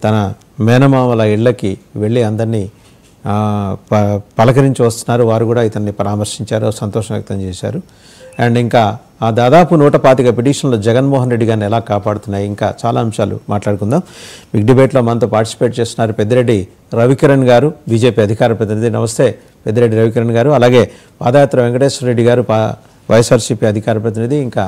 తన మేనమామల ఇళ్ళకి వెళ్ళి అందరినీ పలకరించి వస్తున్నారు. వారు కూడా ఇతన్ని పరామర్శించారు, సంతోషం వ్యక్తం చేశారు. అండ్ ఇంకా దాదాపు 125 పిటిషన్లు జగన్మోహన్ రెడ్డి గారిని ఎలా కాపాడుతున్నాయి, ఇంకా చాలా అంశాలు మాట్లాడుకుందాం. బిగ్ డిబేట్లో మనతో పార్టిసిపేట్ చేస్తున్నారు పెద్దిరెడ్డి రవికిరణ్ గారు, బీజేపీ అధికార ప్రతినిధి. నమస్తే పెద్దిరెడ్డి రవికిరణ్ గారు. అలాగే పాదయాత్ర వెంకటేశ్వర రెడ్డి గారు, వైఎస్ఆర్సీపీ అధికార ప్రతినిధి. ఇంకా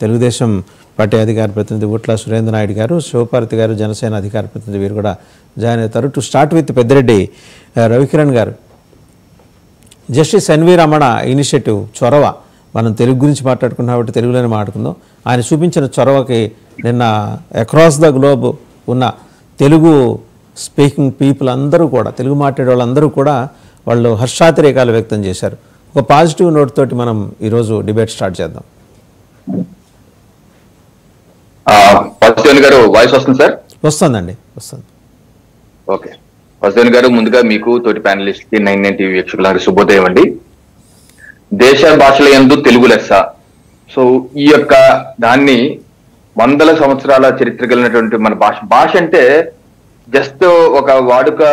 తెలుగుదేశం పార్టీ అధికార ప్రతినిధి ఉట్ల సురేంద్ర నాయుడు గారు, శివపార్తి గారు, జనసేన అధికార ప్రతినిధి, వీరు కూడా జాయిన్ అవుతారు. To start with Peddireddy Ravikiran గారు, జస్టిస్ ఎన్వి రమణ ఇనిషియేటివ్ చొరవ, మనం తెలుగు గురించి మాట్లాడుకున్నాం కాబట్టి తెలుగులోనే మాట్లాడుకుందాం. ఆయన చూపించిన చొరవకి నిన్న అక్రాస్ ద గ్లోబ్ ఉన్న తెలుగు స్పీకింగ్ పీపుల్ అందరూ కూడా, తెలుగు మాట్లాడే వాళ్ళందరూ కూడా వాళ్ళు హర్షాతిరేకాలు వ్యక్తం చేశారు. ఒక పాజిటివ్ నోట్ తోటి మనం ఈరోజు డిబేట్ స్టార్ట్ చేద్దాం. గారు వాయిస్ వస్తుంది సార్? వస్తుందండి, వస్తుంది. ఓకే, వసుదేవన్ గారు, ముందుగా మీకు తోటి ప్యానలిస్ట్ కి 99 టీవీ వీక్షకులకు శుభోదయం అండి. దేశ భాషల యందు తెలుగు లెస్స. సో ఈ యొక్క దాన్ని 100 సంవత్సరాల చరిత్ర కలిగినటువంటి మన భాష అంటే జస్ట్ ఒక వాడుక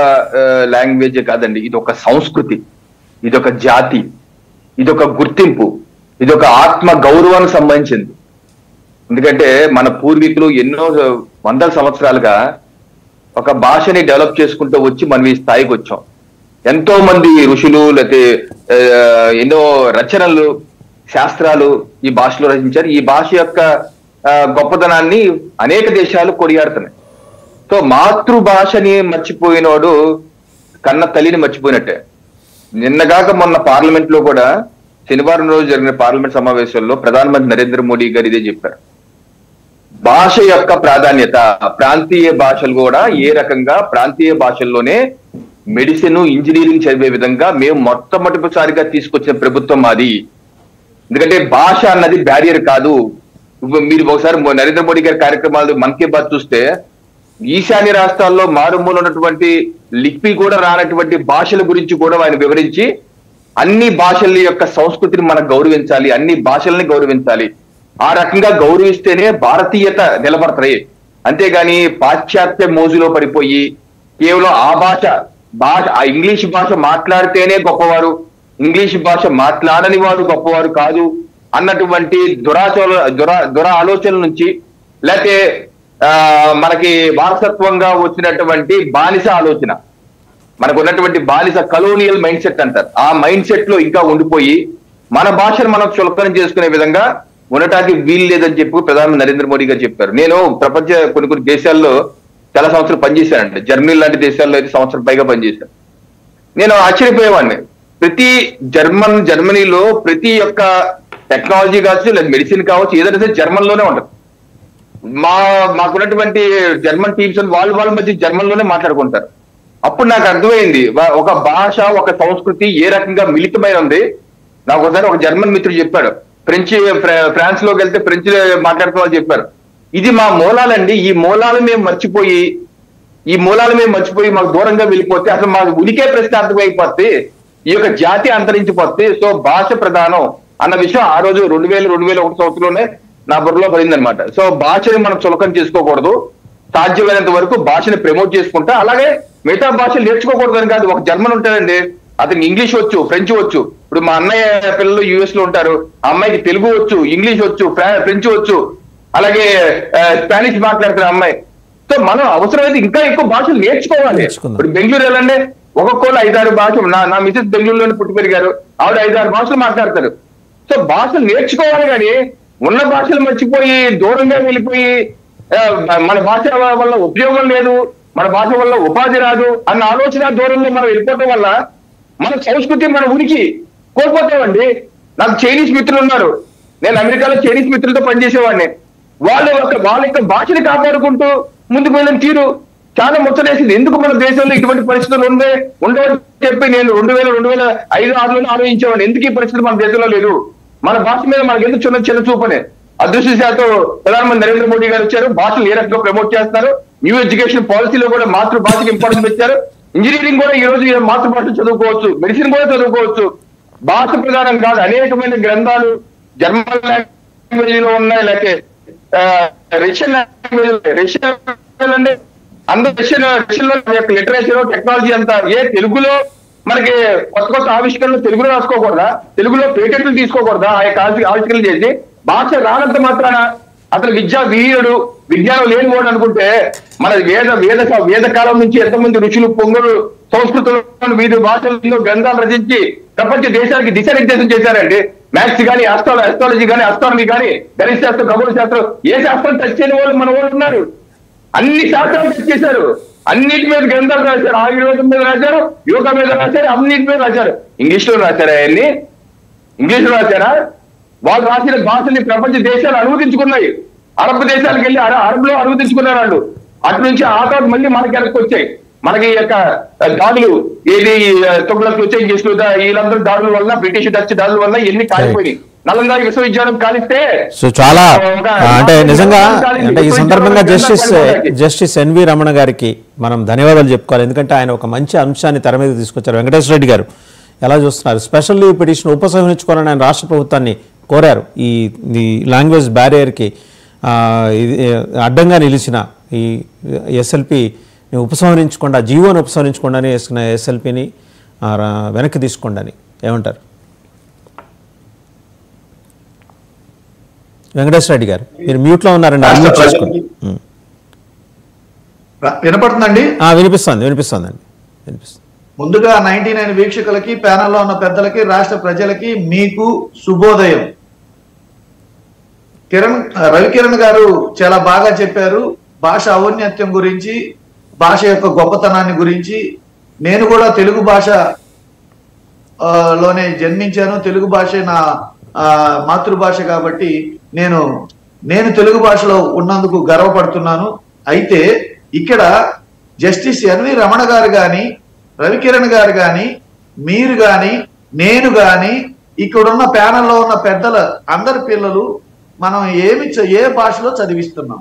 లాంగ్వేజ్ కాదండి. ఇది ఒక సంస్కృతి, ఇదొక జాతి, ఇదొక గుర్తింపు, ఇదొక ఆత్మ గౌరవానికి సంబంధించింది. ఎందుకంటే మన పూర్వీకులు ఎన్నో 100 సంవత్సరాలుగా ఒక భాషని డెవలప్ చేసుకుంటూ వచ్చి మనం ఈ స్థాయికి వచ్చాం. ఎంతో మంది ఋషులు, లేకపోతే ఎన్నో రచనలు, శాస్త్రాలు ఈ భాషలో రచించారు. ఈ భాష యొక్క గొప్పతనాన్ని అనేక దేశాలు కొనియాడుతున్నాయి. సో మాతృభాషని మర్చిపోయినోడు కన్న తల్లిని మర్చిపోయినట్టే. నిన్నగాక మొన్న పార్లమెంట్ లో కూడా, శనివారం రోజు జరిగిన పార్లమెంట్ సమావేశంలో ప్రధానమంత్రి నరేంద్ర మోడీ గారు ఇదే చెప్పారు. భాష యొక్క ప్రాధాన్యత, ప్రాంతీయ భాషలు కూడా ఏ రకంగా ప్రాంతీయ భాషల్లోనే మెడిసిన్, ఇంజనీరింగ్ చదివే విధంగా మేము మొట్టమొదటిసారిగా తీసుకొచ్చిన ప్రభుత్వం మాది. ఎందుకంటే భాష అన్నది బ్యారియర్ కాదు. మీరు ఒకసారి నరేంద్ర మోడీ గారి కార్యక్రమాలు మన్ కీ బాత్ చూస్తే, ఈశాన్య రాష్ట్రాల్లో మారుమూల ఉన్నటువంటి లిపి కూడా రానటువంటి భాషల గురించి కూడా ఆయన వివరించి, అన్ని భాషల యొక్క సంస్కృతిని మనం గౌరవించాలి, అన్ని భాషల్ని గౌరవించాలి, ఆ రకంగా గౌరవిస్తేనే భారతీయత నిలబడతాయి. అంతేగాని పాశ్చాత్య మోజులో పడిపోయి కేవలం ఆ ఇంగ్లీష్ భాష మాట్లాడితేనే గొప్పవారు, ఇంగ్లీష్ భాష మాట్లాడని వాడు గొప్పవారు కాదు అన్నటువంటి దుర ఆలోచనల నుంచి, లేకపోతే మనకి వారసత్వంగా వచ్చినటువంటి బానిస ఆలోచన, మనకు ఉన్నటువంటి బానిస కలోనియల్ మైండ్ సెట్ అంటారు, ఆ మైండ్ సెట్ లో ఇంకా ఉండిపోయి మన భాషను మనం చులకన చేసుకునే విధంగా ఉండటానికి వీలు లేదని చెప్పి ప్రధాని నరేంద్ర మోడీ గారు చెప్పారు. నేను ప్రపంచ కొన్ని దేశాల్లో చాలా సంవత్సరాలు పనిచేశానండి. జర్మనీ లాంటి దేశాల్లో అయితే సంవత్సరం పైగా పనిచేశాను. నేను ఆశ్చర్యపోయేవాడిని. ప్రతి జర్మనీలో ప్రతి ఒక్క టెక్నాలజీ కావచ్చు, లేదా మెడిసిన్ కావచ్చు, ఏదైనా సరే జర్మన్ లోనే ఉంటుంది. మాకున్నటువంటి జర్మన్ టీమ్స్ వాళ్ళ మధ్య జర్మన్ లోనే మాట్లాడుకుంటారు. అప్పుడు నాకు అర్థమైంది ఒక భాష, ఒక సంస్కృతి ఏ రకంగా మిళితమై ఉంది. నాకు ఒకసారి ఒక జర్మన్ మిత్రుడు చెప్పాడు, ఫ్రాన్స్ లోకి వెళ్తే ఫ్రెంచ్ మాట్లాడుతున్న వాళ్ళు చెప్పారు, ఇది మా మూలాలండి, ఈ మూలాలు మేము మర్చిపోయి మాకు దూరంగా వెళ్ళిపోతే అసలు మాకు ఉనికే ప్రశ్నార్థం అయిపోతే, ఈ యొక్క జాతి అంతరించిపోతే. సో భాష ప్రధానం అన్న విషయం ఆ రోజు 2001 సంవత్సరంలోనే నా బుర్రలో పడిందనమాట. సో భాషని మనం చులకన చేసుకోకూడదు, సాధ్యమైనంత వరకు భాషని ప్రమోట్ చేసుకుంటా. అలాగే మిగతా భాషలు నేర్చుకోకూడదు అని కాదు. ఒక జర్మన్ ఉంటాడండి, అతనికి ఇంగ్లీష్ వచ్చు, ఫ్రెంచ్ వచ్చు. ఇప్పుడు మా అన్నయ్య పిల్లలు యుఎస్ లో ఉంటారు, ఆ అమ్మాయికి తెలుగు వచ్చు, ఇంగ్లీష్ వచ్చు, ఫ్రెంచ్ వచ్చు, అలాగే స్పానిష్ మాట్లాడుతున్న అమ్మాయి. సో మనం అవసరమైతే ఇంకా ఎక్కువ భాషలు నేర్చుకోవాలి. ఇప్పుడు బెంగళూరు వెళ్ళండి, ఒక్కొక్కరు 5-6 భాషలు. నా మిసెస్ బెంగళూరులోనే పుట్టి పెరిగారు, ఆవిడ 5-6 భాషలు మాట్లాడతారు. సో భాషలు నేర్చుకోవాలి, కానీ ఉన్న భాషలు మర్చిపోయి దూరంగా వెళ్ళిపోయి మన భాష వల్ల ఉపయోగం లేదు, మన భాష వల్ల ఉపాధి రాదు అన్న ఆలోచన దూరంలో మనం వెళ్ళిపోవడం వల్ల మన సంస్కృతి, మన ఉనికి కోల్పోతామండి. నాకు చైనీస్ మిత్రులు ఉన్నారు, నేను అమెరికాలో చైనీస్ మిత్రులతో పనిచేసేవాడిని. వాళ్ళ యొక్క భాషని కాపాడుకుంటూ ముందుకు వెళ్ళిన తీరు చాలా ముచ్చటేసింది. ఎందుకు మన దేశంలో ఇటువంటి పరిస్థితులు ఉండవని చెప్పి నేను 2005-2006 ఆలోచించేవాడిని. ఎందుకు ఈ పరిస్థితులు మన దేశంలో లేదు, మన భాష మీద మనకి ఎందుకు చిన్న చూపనే. అదృష్టశాతం ప్రధానమంత్రి నరేంద్ర మోడీ గారు వచ్చారు, భాషలు ఏ రకంగా ప్రమోట్ చేస్తారు, న్యూ ఎడ్యుకేషన్ పాలసీలో కూడా మాతృభాషకి ఇంపార్టెన్స్ పెట్టారు. ఇంజనీరింగ్ కూడా ఈ రోజు మాతృభాష చదువుకోవచ్చు, మెడిసిన్ కూడా చదువుకోవచ్చు. భాష ప్రధానం కాదు, అనేకమైన గ్రంథాలు జర్మన్ లాంగ్వేజ్ లో ఉన్నాయి, లేకపోతే రష్యన్ లాంగ్వేజ్ అంటే అందరూ రష్యన్లో లిటరేచర్ టెక్నాలజీ అంతా తెలుగులో మనకి కొత్త ఆవిష్కరణలు తెలుగులో రాసుకోకూడదా? తెలుగులో పేటెంట్లు తీసుకోకూడదా? ఆ యొక్క ఆవిష్కరణలు చేసి భాష రానంత మాత్రాన అతను విద్యా వీరుడు, విజ్ఞానం లేనివాడు అనుకుంటే మన వేద కాలం నుంచి ఎంతమంది ఋషులు పొంగులు సంస్కృతంలో వివిధ భాషల్లో గ్రంథాలు రచించి ప్రపంచ దేశానికి దిశానిర్దేశం చేశారండి. మ్యాథ్స్ కానీ ఆస్ట్రాలజీ కానీ ఆస్ట్రానమీ కానీ గణిత శాస్త్రం, ఖగోళ శాస్త్రం, ఏ శాస్త్రం టచ్ చేయని వాళ్ళు మన వాళ్ళు ఉన్నారు. అన్ని శాస్త్రాలు టచ్ చేశారు, అన్నిటి మీద గ్రంథాలు రాశారు, ఆయుర్వేదం మీద రాశారు, యోగా మీద రాశారు, అన్నిటి మీద రాశారు. ఇంగ్లీష్ లో రాశారా అవన్నీ? ఇంగ్లీష్ లో రాశారా? వాళ్ళు రాసిన భాషని ప్రపంచ దేశాలు అనువదించుకున్నాయి. అరబ్ దేశాలకు వెళ్ళి అరబ్ లో అనువదించుకున్నారు వాళ్ళు. అటు నుంచి ఆ తర్వాత మళ్ళీ మనకి వెనక్కి వచ్చాయి. మనకి యొక్క దాడులు ఏది తొగ్గులకు వచ్చాయి, ఇంగ్లీష్ వీళ్ళందరూ దాడుల వల్ల, బ్రిటిష్ డచ్ దాడుల వల్ల ఎన్ని కాలిపోయినాయి. నలంద విశ్వవిద్యాలయం కాలిస్తే సో చాలా అంటే నిజంగా అంటే ఈ సందర్భంగా జస్టిస్ ఎన్వి రమణ గారికి మనం ధన్యవాదాలు చెప్పుకోవాలి. ఎందుకంటే ఆయన ఒక మంచి అంశాన్ని తెర మీద తీసుకొచ్చారు. వెంకటేశ్వర రెడ్డి గారు ఎలా చూస్తున్నారు? స్పెషల్ లీవ్ పిటిషన్ ఉపసంహరించుకోవాలని ఆయన రాష్ట్ర ప్రభుత్వాన్ని కోరారు. ఈ లాంగ్వేజ్ బ్యారియర్కి అడ్డంగా నిలిచిన ఈ ఎస్ఎల్పి ఉపసంహరించకుండా, జీవోని ఉపసంహరించకుండా వేసుకున్న ఎస్ఎల్పిని వెనక్కి తీసుకోండి అని ఏమంటారు? వెంకటేశ్వర రెడ్డి గారు మీరు మ్యూట్లో ఉన్నారండి, అన్మ్యూట్ చేసుకోండి. వినపడుతుందండి? వినిపిస్తుందండి. ముందుగా 99 వీక్షకులకి, ప్యానల్లో ఉన్న పెద్దలకి, రాష్ట్ర ప్రజలకి మీకు శుభోదయం. రవికిరణ్ గారు చాలా బాగా చెప్పారు భాష ఔన్నత్యం గురించి, భాష యొక్క గొప్పతనాన్ని గురించి. నేను కూడా తెలుగు భాష లోనే జన్మించాను, తెలుగు భాష నా మాతృభాష కాబట్టి నేను తెలుగు భాషలో ఉన్నందుకు గర్వపడుతున్నాను. అయితే ఇక్కడ జస్టిస్ ఎన్వి రమణ గారు కానీ, రవికిరణ్ గారు కానీ, మీరు కానీ, నేను కానీ, ఇక్కడున్న ప్యానల్లో ఉన్న పెద్దల అందరి పిల్లలు మనం ఏ భాషలో చదివిస్తున్నాం?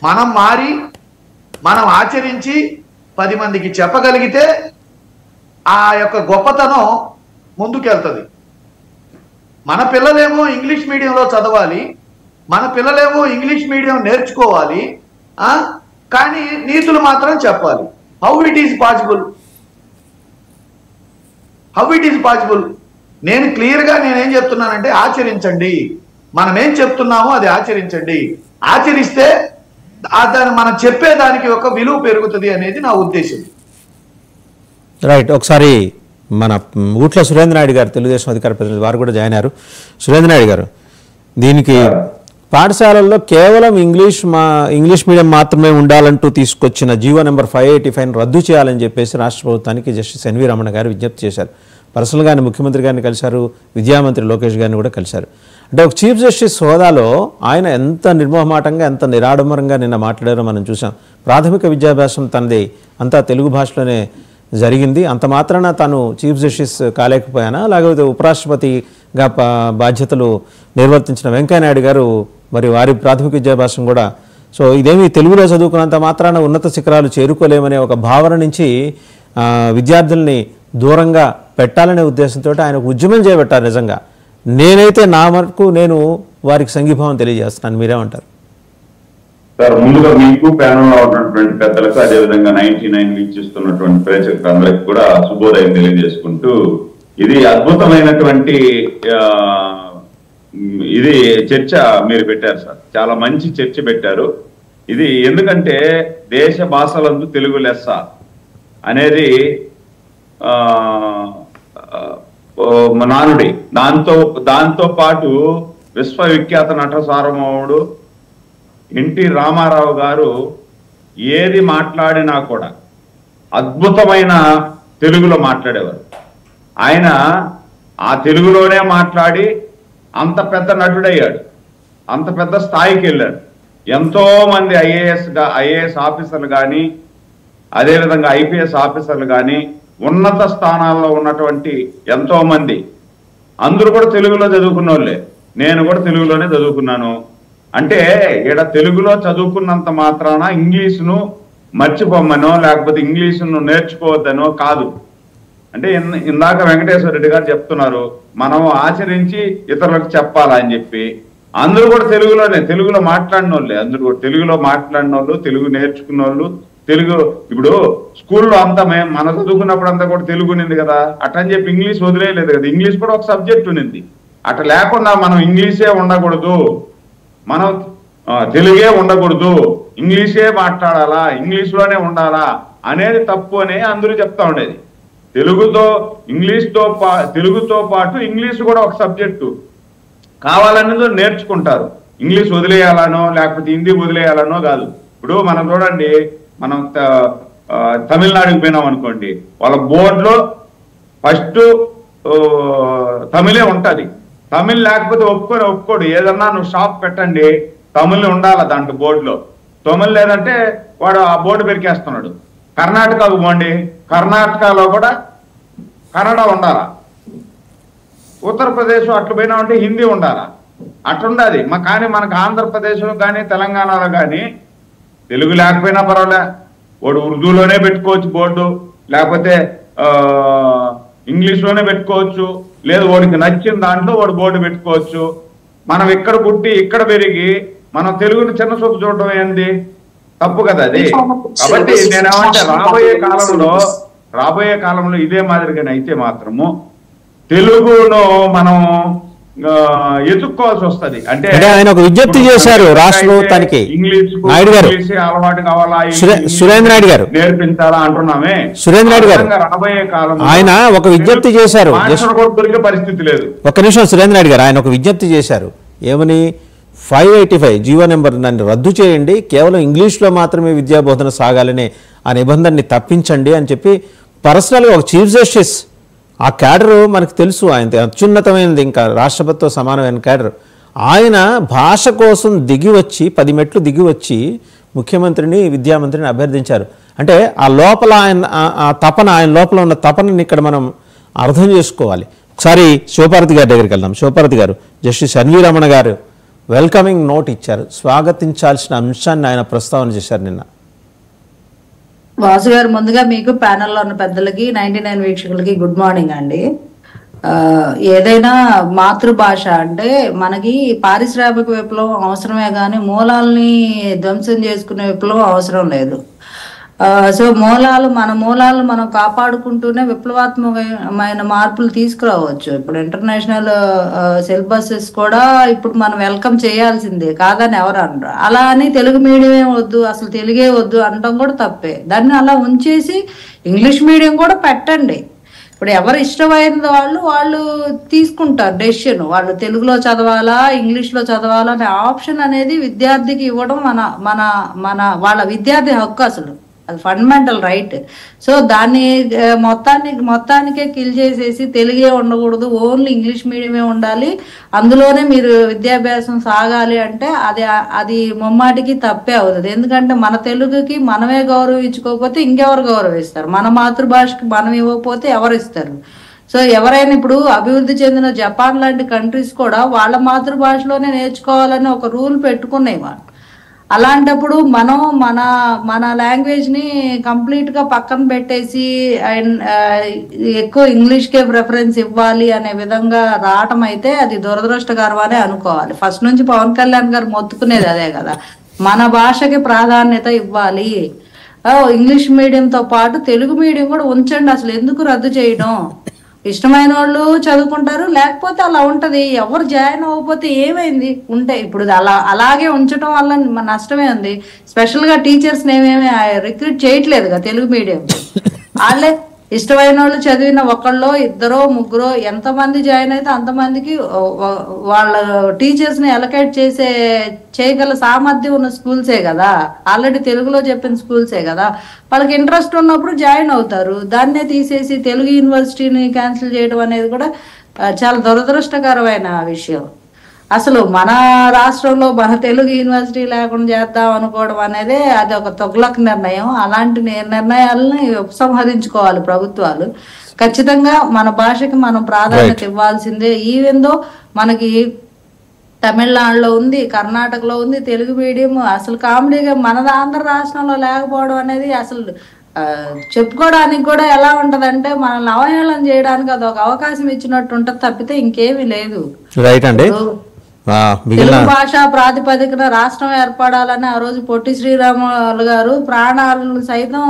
మనం మారి మనం ఆచరించి 10 మందికి చెప్పగలిగితే ఆ యొక్క గొప్పతనం ముందుకెళ్తుంది. మన పిల్లలేమో ఇంగ్లీష్ మీడియంలో చదవాలి, మన పిల్లలేమో ఇంగ్లీష్ మీడియం నేర్చుకోవాలి, కానీ నీతులు మాత్రం చెప్పాలి. How it is possible? నేను క్లియర్గా నేనేం చెప్తున్నానంటే ఆచరించండి. మనం ఏం చెప్తున్నామో అది ఆచరించండి. ఆచరిస్తే దాన్ని మనం చెప్పేదానికి ఒక విలువ పెరుగుతుంది అనేది నా ఉద్దేశం. రైట్. ఒకసారి మన ఊట్ల సురేంద్ర నాయుడు గారు, తెలుగుదేశం అధికార ప్రతినిధి, వారు కూడా జాయిన్ అయ్యారు. సురేంద్ర నాయుడు గారు, దీనికి పాఠశాలల్లో కేవలం ఇంగ్లీష్ మీడియం మాత్రమే ఉండాలంటూ తీసుకొచ్చిన జీవో నెంబర్ 585 రద్దు చేయాలని చెప్పేసి రాష్ట్ర ప్రభుత్వానికి జస్టిస్ ఎన్వి రమణ గారు విజ్ఞప్తి చేశారు. పర్సనల్గా ఆయన ముఖ్యమంత్రి గారిని కలిశారు, విద్యామంత్రి లోకేష్ గారిని కూడా కలిశారు. అంటే ఒక చీఫ్ జస్టిస్ హోదాలో ఆయన ఎంత నిర్మోహమాటంగా, ఎంత నిరాడంబరంగా నిన్న మాట్లాడారో మనం చూసాం. ప్రాథమిక విద్యాభ్యాసం తనది అంతా తెలుగు భాషలోనే జరిగింది. అంత మాత్రాన తాను చీఫ్ జస్టిస్ కాలేకపోయానా, లేకపోతే ఉపరాష్ట్రపతిగా బాధ్యతలు నిర్వర్తించిన వెంకయ్యనాయుడు గారు మరి వారి ప్రాథమిక విద్యాభ్యాసం కూడా సో ఇదేమి తెలుగులో చదువుకున్నంత మాత్రాన ఉన్నత శిఖరాలు చేరుకోలేమనే ఒక భావన నుంచి విద్యార్థుల్ని దూరంగా పెట్టాలనే ఉద్దేశంతో ఆయన ఉద్యమం చేపట్టారు. నిజంగా నేనైతే నా వరకు నేను వారికి సంఘీభావం తెలియజేస్తున్నాను. మీరేమంటారు? సార్, ముందుగా మీకు ప్యానల్లో ఉన్నటువంటి పెద్దలకు, అదేవిధంగా 99 వీక్షిస్తున్నటువంటి ప్రేక్షకులందరికీ కూడా శుభోదయం తెలియజేసుకుంటూ, ఇది అద్భుతమైనటువంటి ఇది చర్చ మీరు పెట్టారు సార్. చాలా మంచి చర్చ పెట్టారు. ఇది ఎందుకంటే దేశ భాషలందు తెలుగు లెస్స అనేది నానుడి. దాంతో పాటు విశ్వవిఖ్యాత నట సార్వభౌముడు ఎన్టీ రామారావు గారు ఏది మాట్లాడినా కూడా అద్భుతమైన తెలుగులో మాట్లాడేవారు. ఆయన ఆ తెలుగులోనే మాట్లాడి అంత పెద్ద నటుడయ్యాడు, అంత పెద్ద స్థాయికి వెళ్ళాడు. ఎంతో మంది ఐఏఎస్ ఆఫీసర్లు కానీ, అదేవిధంగా ఐపీఎస్ ఆఫీసర్లు కానీ, ఉన్నత స్థానాల్లో ఉన్నటువంటి ఎంతో మంది అందరూ కూడా తెలుగులో చదువుకున్న వాళ్ళే. నేను కూడా తెలుగులోనే చదువుకున్నాను. అంటే ఇక్కడ తెలుగులో చదువుకున్నంత మాత్రాన ఇంగ్లీషును మర్చిపోమ్మనో లేకపోతే ఇంగ్లీషును నేర్చుకోవద్దనో కాదు. అంటే ఇందాక వెంకటేశ్వర రెడ్డి గారు చెప్తున్నారు, మనం ఆచరించి ఇతరులకు చెప్పాలని చెప్పి. అందరూ కూడా తెలుగులో మాట్లాడిన వాళ్ళే, అందరూ కూడా తెలుగులో మాట్లాడిన వాళ్ళు, తెలుగు నేర్చుకున్న వాళ్ళు, తెలుగు ఇప్పుడు స్కూల్లో అంతా మన చదువుకున్నప్పుడు అంతా కూడా తెలుగు ఉన్నింది కదా, అట్లని చెప్పి ఇంగ్లీష్ వదిలేయలేదు కదా, ఇంగ్లీష్ కూడా ఒక సబ్జెక్ట్ ఉన్నింది. అట్లా లేకుండా మనం ఇంగ్లీషే ఉండకూడదు, మనం తెలుగే ఉండకూడదు, ఇంగ్లీషే మాట్లాడాలా, ఇంగ్లీష్లోనే ఉండాలా అనేది తప్పు అని అందరూ చెప్తా ఉండేది. తెలుగుతో పాటు ఇంగ్లీష్ కూడా ఒక సబ్జెక్టు కావాలనేది నేర్చుకుంటారు. ఇంగ్లీష్ వదిలేయాలనో లేకపోతే హిందీ వదిలేయాలనో కాదు. ఇప్పుడు మనం చూడండి, మనం తమిళనాడుకి పోయినాం అనుకోండి, వాళ్ళ బోర్డులో ఫస్ట్ తమిళే ఉంటది. తమిళ్ లేకపోతే ఒప్పుకోడు. ఏదన్నా నువ్వు షాప్ పెట్టండి, తమిళ్ ఉండాల దాంట్లో బోర్డులో. తమిళ్ లేదంటే వాడు ఆ బోర్డు పెరికేస్తున్నాడు. కర్ణాటకకు పోండి, కర్ణాటకలో కూడా కన్నడ ఉండాలా. ఉత్తరప్రదేశ్ అట్లా పోయినా ఉంటే హిందీ ఉండాలా. అట్లుండాలి. కానీ మనకు ఆంధ్రప్రదేశ్లో కానీ తెలంగాణలో కానీ తెలుగు లేకపోయినా పర్వాలే, వాడు ఉర్దూలోనే పెట్టుకోవచ్చు బోర్డు, లేకపోతే ఇంగ్లీష్లోనే పెట్టుకోవచ్చు, లేదు వాడికి నచ్చిన దాంట్లో వాడు బోర్డు పెట్టుకోవచ్చు. మనం ఇక్కడ పుట్టి ఇక్కడ పెరిగి మనం తెలుగుని చిన్న చూపు చూడటం ఏంది? తప్పు కదా అది. కాబట్టి నేనేమంటే రాబోయే కాలంలో ఇదే మాదిరిగానే అయితే మాత్రము తెలుగును మనం ఎత్తుక్కోవాల్సి వస్తుంది. అంటే ఆయన ఒక విజ్ఞప్తి చేశారు రాష్ట్ర ప్రభుత్వానికి, నాయుడు గారు, అలవాటు కావాలా, సురేంద్ర నాయుడు గారు నేర్పించాలా అంటున్నామే. సురేంద్ర నాయుడు గారు రాబోయే కాలం ఆయన ఒక విజ్ఞప్తి చేశారు. దొరికే పరిస్థితి లేదు. ఒక్క నిమిషం సురేంద్ర నాయుడు గారు, ఆయన ఒక విజ్ఞప్తి చేశారు. ఏమని? 585 జీవో నెంబర్ నన్ను రద్దు చేయండి, కేవలం ఇంగ్లీష్లో మాత్రమే విద్యాబోధన సాగాలనే ఆ నిబంధనని తప్పించండి అని చెప్పి పర్సనల్గా ఒక చీఫ్ జస్టిస్, ఆ క్యాడరు మనకు తెలుసు, ఆయన అత్యున్నతమైనది, ఇంకా రాష్ట్రపతితో సమానమైన క్యాడర్, ఆయన భాష కోసం దిగి వచ్చి 10 మెట్లు దిగి వచ్చి ముఖ్యమంత్రిని విద్యామంత్రిని అభ్యర్థించారు. అంటే ఆ లోపల ఆ తపన, ఆయన లోపల ఉన్న తపనని ఇక్కడ మనం అర్థం చేసుకోవాలి. ఒకసారి శివపార్వతి గారి దగ్గరికి వెళ్దాం. శివపార్వతి గారు, జస్టిస్ ఎన్వి రమణ గారు వెల్కమింగ్ నోట్ ఇచ్చారు, స్వాగతించాల్సిన అంశాన్ని ఆయన ప్రస్తావన చేశారు నిన్న. వాసు గారు, ముందుగా మీకు ప్యానెల్లో ఉన్న పెద్దలకి 99 వీక్షకులకి గుడ్ మార్నింగ్ అండి. ఏదైనా మాతృభాష అంటే మనకి పారిశ్రామిక విప్లవం అవసరమే కానీ మూలాలని ధ్వంసం చేసుకునే విప్లవం అవసరం లేదు. సో మన మూలాలు మనం కాపాడుకుంటూనే విప్లవాత్మకమైన మార్పులు తీసుకురావచ్చు. ఇప్పుడు ఇంటర్నేషనల్ సిలబసెస్ కూడా ఇప్పుడు మనం వెల్కమ్ చేయాల్సిందే, కాదని ఎవరు అనరు. అలా అని తెలుగు మీడియమే వద్దు, అసలు తెలుగే వద్దు అనడం కూడా తప్పే. దాన్ని అలా ఉంచేసి ఇంగ్లీష్ మీడియం కూడా పెట్టండి. ఇప్పుడు ఎవరు ఇష్టమైన వాళ్ళు తీసుకుంటారు డెసిషన్, వాళ్ళు తెలుగులో చదవాలా ఇంగ్లీష్లో చదవాలా అనే ఆప్షన్ అనేది విద్యార్థికి ఇవ్వడం వాళ్ళ విద్యార్థి హక్కు, అసలు అది ఫండమెంటల్ రైట్. సో దాన్ని మొత్తానికే కిల్ చేసేసి తెలుగే ఉండకూడదు, ఓన్లీ ఇంగ్లీష్ మీడియమే ఉండాలి, అందులోనే మీరు విద్యాభ్యాసం సాగాలి అంటే అది ముమ్మాటికి తప్పే అవుతుంది. ఎందుకంటే మన తెలుగుకి మనమే గౌరవించుకోకపోతే ఇంకెవరు గౌరవిస్తారు? మన మాతృభాషకి మనం ఇవ్వకపోతే ఎవరు ఇస్తారు? సో ఎవరైనా ఇప్పుడు అభివృద్ధి చెందిన జపాన్ లాంటి కంట్రీస్ కూడా వాళ్ళ మాతృభాషలోనే నేర్చుకోవాలని ఒక రూల్ పెట్టుకున్నాయి వాళ్ళు. అలాంటప్పుడు మనం మన లాంగ్వేజ్ ని కంప్లీట్ గా పక్కన పెట్టేసి ఎక్కువ ఇంగ్లీష్ కే ప్రిఫరెన్స్ ఇవ్వాలి అనే విధంగా రావటం అయితే అది దురదృష్టకరం అనే అనుకోవాలి. ఫస్ట్ నుంచి పవన్ కళ్యాణ్ గారు మొత్తుకునేది అదే కదా, మన భాషకి ప్రాధాన్యత ఇవ్వాలి, ఇంగ్లీష్ మీడియంతో పాటు తెలుగు మీడియం కూడా ఉంచండి, అసలు ఎందుకు రద్దు చేయడం? ఇష్టమైన వాళ్ళు చదువుకుంటారు, లేకపోతే అలా ఉంటది. ఎవరు జాయిన్ అవ్వకపోతే ఏమైంది? ఉంటే ఇప్పుడు అలాగే ఉంచడం వల్ల నష్టమే ఉంది. స్పెషల్ గా టీచర్స్ ఏమేమి రిక్రూట్ చేయట్లేదు కదా తెలుగు మీడియం. వాళ్ళే ఇష్టమైన వాళ్ళు చదివిన ఒకళ్ళో ఇద్దరో ముగ్గురో ఎంతమంది జాయిన్ అయితే అంతమందికి వాళ్ళ టీచర్స్ ని అలొకేట్ చేయగల సామర్థ్యం ఉన్న స్కూల్సే కదా, ఆల్రెడీ తెలుగులో చెప్పిన స్కూల్సే కదా. వాళ్ళకి ఇంట్రెస్ట్ ఉన్నప్పుడు జాయిన్ అవుతారు. దాన్నే తీసేసి తెలుగు యూనివర్సిటీని క్యాన్సిల్ చేయడం అనేది కూడా చాలా దురదృష్టకరమైన విషయం. అసలు మన రాష్ట్రంలో మన తెలుగు యూనివర్సిటీ లేకుండా చేద్దాం అనుకోవడం అనేది అది ఒక తొగ్లక్ నిర్ణయం. అలాంటి నిర్ణయాలని ఉపసంహరించుకోవాలి ప్రభుత్వాలు. ఖచ్చితంగా మన భాషకి మనం ప్రాధాన్యత ఇవ్వాల్సిందే. ఈవెన్ దో మనకి తమిళనాడులో ఉంది, కర్ణాటకలో ఉంది తెలుగు మీడియం. అసలు కామెడీగా మన ఆంధ్ర రాష్ట్రంలో లేకపోవడం అనేది అసలు చెప్పుకోవడానికి కూడా ఎలా ఉంటదంటే మనల్ని అవహేళన చేయడానికి అదొక అవకాశం ఇచ్చినట్టు ఉంటది తప్పితే ఇంకేమీ లేదు. రైట్ అండి. మిగిలిన తెలుగు భాష ప్రాతిపదికన రాష్ట్రం ఏర్పడాలని ఆ రోజు పొట్టి శ్రీరాములు గారు ప్రాణాలను సైతం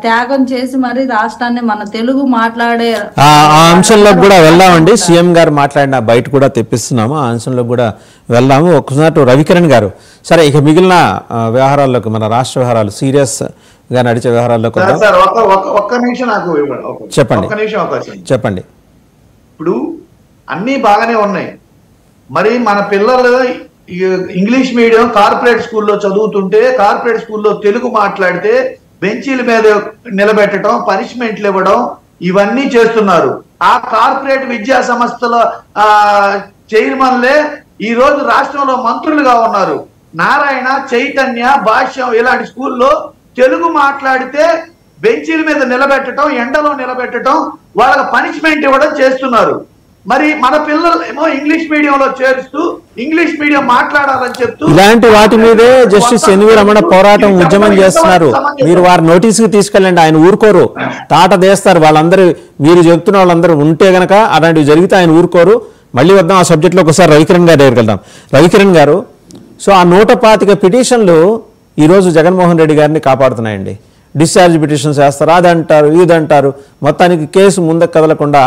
త్యాగం చేసి మరి రాష్ట్రాన్ని మన తెలుగు మాట్లాడే ఆ అంశంలో కూడా వెళ్దామండి. సీఎం గారు మాట్లాడిన బయట కూడా తెప్పిస్తున్నాము, ఆ అంశంలో కూడా వెళ్దాము. ఒకసారి రవికిరణ్ గారు, సరే ఇక మిగిలిన వ్యవహారాల్లోకి, మన రాష్ట్ర వ్యవహారాలు సీరియస్ గా నడిచే వ్యవహారాల్లోకి ఒక్క నిమిషం నాకు చెప్పండి. ఒక్క నిమిషం అవకాశం చెప్పండి. ఇప్పుడు అన్నీ బాగానే ఉన్నాయి, మరి మన పిల్లలు ఇంగ్లీష్ మీడియం కార్పొరేట్ స్కూల్లో చదువుతుంటే కార్పొరేట్ స్కూల్లో తెలుగు మాట్లాడితే బెంచీల మీద నిలబెట్టడం, పనిష్మెంట్లు ఇవ్వడం, ఇవన్నీ చేస్తున్నారు. ఆ కార్పొరేట్ విద్యా సంస్థల చైర్మన్లే ఈ రోజు రాష్ట్రంలో మంత్రులుగా ఉన్నారు. నారాయణ, చైతన్య, భాష్యం ఇలాంటి స్కూల్లో తెలుగు మాట్లాడితే బెంచీల మీద నిలబెట్టడం, ఎండలో నిలబెట్టడం, వాళ్ళకి పనిష్మెంట్ ఇవ్వడం చేస్తున్నారు. మరి మన పిల్లలు ఏమో ఇంగ్లీష్ మీడియంలో చేరుస్తూ ఇంగ్లీష్ మీడియం మాట్లాడాలని చెప్తూ ఇలాంటి వాటి మీదే జస్టిస్ ఎన్వి రమణ పోరాటం, ఉద్యమం చేస్తున్నారు. మీరు వారి నోటీసుకు తీసుకెళ్ళండి, ఆయన ఊరుకోరు, తాట తీస్తారు. వాళ్ళందరూ మీరు చెప్తున్న వాళ్ళందరూ ఉంటే గనక అలాంటివి జరిగితే ఆయన ఊరుకోరు. మళ్ళీ వద్దాం ఆ సబ్జెక్ట్లో. ఒకసారి రవికిరణ్ గారి దగ్గరికి వెళ్దాం. రవికిరణ్ గారు, సో ఆ 125 పిటిషన్లు ఈరోజు జగన్మోహన్ రెడ్డి గారిని కాపాడుతున్నాయండి. డిశ్చార్జ్ పిటిషన్స్ వేస్తారు, అదంటారు ఇదంటారు, మొత్తానికి కేసు ముందుకు కదలకుండా.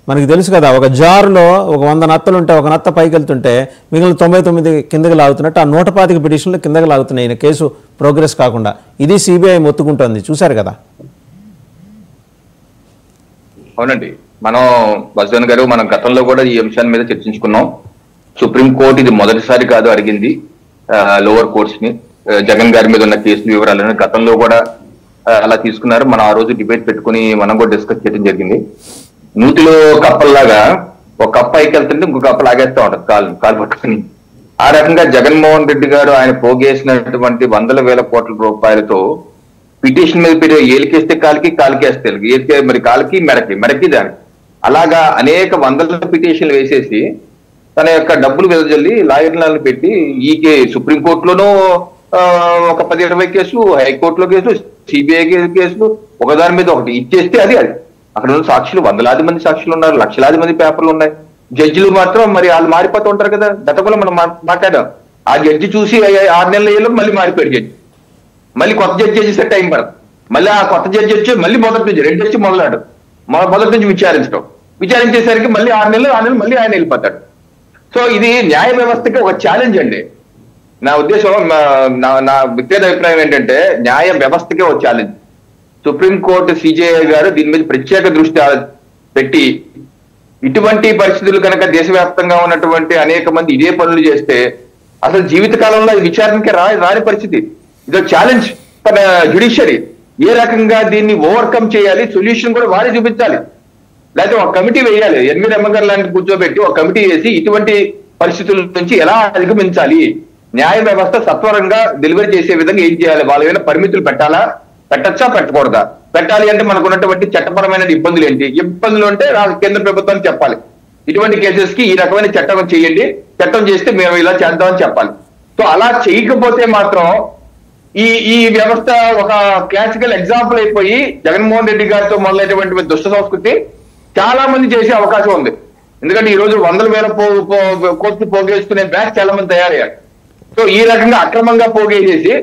మనకి తెలుసు కదా, ఒక జారులో ఒక 100 నత్తలు ఉంటే ఒక నత్త పైకి వెళ్తుంటే మిగిలిన 99 కిందకి లాగుతున్నట్టు ఆ 125 పిటిషన్లు కిందకి లాగుతున్నాయి, ఈయన కేసు ప్రోగ్రెస్ కాకుండా. ఇది సిబిఐ మొత్తుకుంటోంది, చూశారు కదా. అవునండి, మనం బస్వన్ గారు మనం గతంలో కూడా ఈ అంశాన్ని మీద చర్చించుకున్నాం. సుప్రీంకోర్టు ఇది మొదటిసారి కాదు అడిగింది లోవర్ కోర్ట్స్ ని జగన్ గారి మీద ఉన్న కేసు వివరాలను. గతంలో కూడా అలా తీసుకున్నారు. మనం ఆ రోజు డిబేట్ పెట్టుకుని మనం కూడా డిస్కస్ చేయడం జరిగింది. నూతిలో కప్పల్లాగా ఒక కప్ప పైకి వెళ్తుంటే ఇంకొక కప్ప లాగేస్తూ ఉంటుంది కాలు పట్టుకుని. ఆ రకంగా జగన్మోహన్ రెడ్డి గారు ఆయన పోగేసినటువంటి 100,000 కోట్ల రూపాయలతో పిటిషన్ మీద ఏలికేస్తే కాలికేస్తే మరి కాలికి మెడకి దానికి అలాగా అనేక వందల పిటిషన్లు వేసేసి తన యొక్క డబ్బులు వెదజల్లి లాయర్లను పెట్టి సుప్రీంకోర్టులోనూ ఒక 10-20 కేసులు, హైకోర్టులో కేసులు, సిబిఐ కేసులు, ఒకదాని మీద ఒకటి ఇచ్చేస్తే అది అక్కడ ఉన్న సాక్షులు 100,000 మంది సాక్షులు ఉన్నారు, 1,00,000 మంది పేపర్లు ఉన్నాయి. జడ్జిలు మాత్రం మరి వాళ్ళు మారిపోతూ ఉంటారు కదా. గతంలో మనం మాట్లాడాం, ఆ జడ్జి చూసి 6 నెలల ఏళ్ళు మళ్ళీ మారిపోయాడు జడ్జి, మళ్ళీ కొత్త జడ్జి చేసే టైం పడదు. మళ్ళీ ఆ కొత్త జడ్జి వచ్చి మళ్ళీ మొదటి నుంచి 2 వచ్చి మొదటి నుంచి విచారించేసరికి మళ్ళీ 6 నెలలు మళ్ళీ ఆయన వెళ్ళిపోతాడు. సో ఇది న్యాయ వ్యవస్థకి ఒక ఛాలెంజ్ అండి. నా ఉద్దేశం, నా వ్యక్తిగత అభిప్రాయం ఏంటంటే న్యాయ వ్యవస్థకే ఒక ఛాలెంజ్. సుప్రీంకోర్టు సిజేఐ గారు దీని మీద ప్రత్యేక దృష్టి పెట్టి ఇటువంటి పరిస్థితులు కనుక దేశవ్యాప్తంగా ఉన్నటువంటి అనేక మంది ఇదే పనులు చేస్తే అసలు జీవితకాలంలో విచారణకి రాని పరిస్థితి. ఇదో ఛాలెంజ్ ఫర్ జ్యుడిషియరీ. ఏ రకంగా దీన్ని ఓవర్కమ్ చేయాలి, సొల్యూషన్ కూడా వారే చూపించాలి. లేకపోతే ఒక కమిటీ వేయాలి, ఎన్వి రమగారు లాంటి కూర్చోబెట్టి ఒక కమిటీ వేసి ఇటువంటి పరిస్థితుల నుంచి ఎలా అధిగమించాలి, న్యాయ వ్యవస్థ సత్వరంగా డెలివరీ చేసే విధంగా ఏం చేయాలి, వాళ్ళ ఏమైనా పరిమితులు పెట్టచ్చా పెట్టకూడదా, పెట్టాలి అంటే మనకు ఉన్నటువంటి చట్టపరమైన ఇబ్బందులు ఏంటి, ఇబ్బందులు అంటే కేంద్ర ప్రభుత్వానికి చెప్పాలి, ఇటువంటి కేసెస్ కి ఈ రకమైన చట్టం చేయండి, చట్టం చేస్తే మేము ఇలా చేద్దామని చెప్పాలి. సో అలా చేయకపోతే మాత్రం ఈ వ్యవస్థ ఒక క్లాసికల్ ఎగ్జాంపుల్ అయిపోయి జగన్మోహన్ రెడ్డి గారితో మొదలైనటువంటి దుష్ట సంస్కృతి చాలా మంది చేసే అవకాశం ఉంది. ఎందుకంటే ఈ రోజు 100,000 కోట్లు పోగేసుకునే బ్యాచ్ చాలా మంది తయారయ్యారు. సో ఈ రకంగా అక్రమంగా పోగేసేసి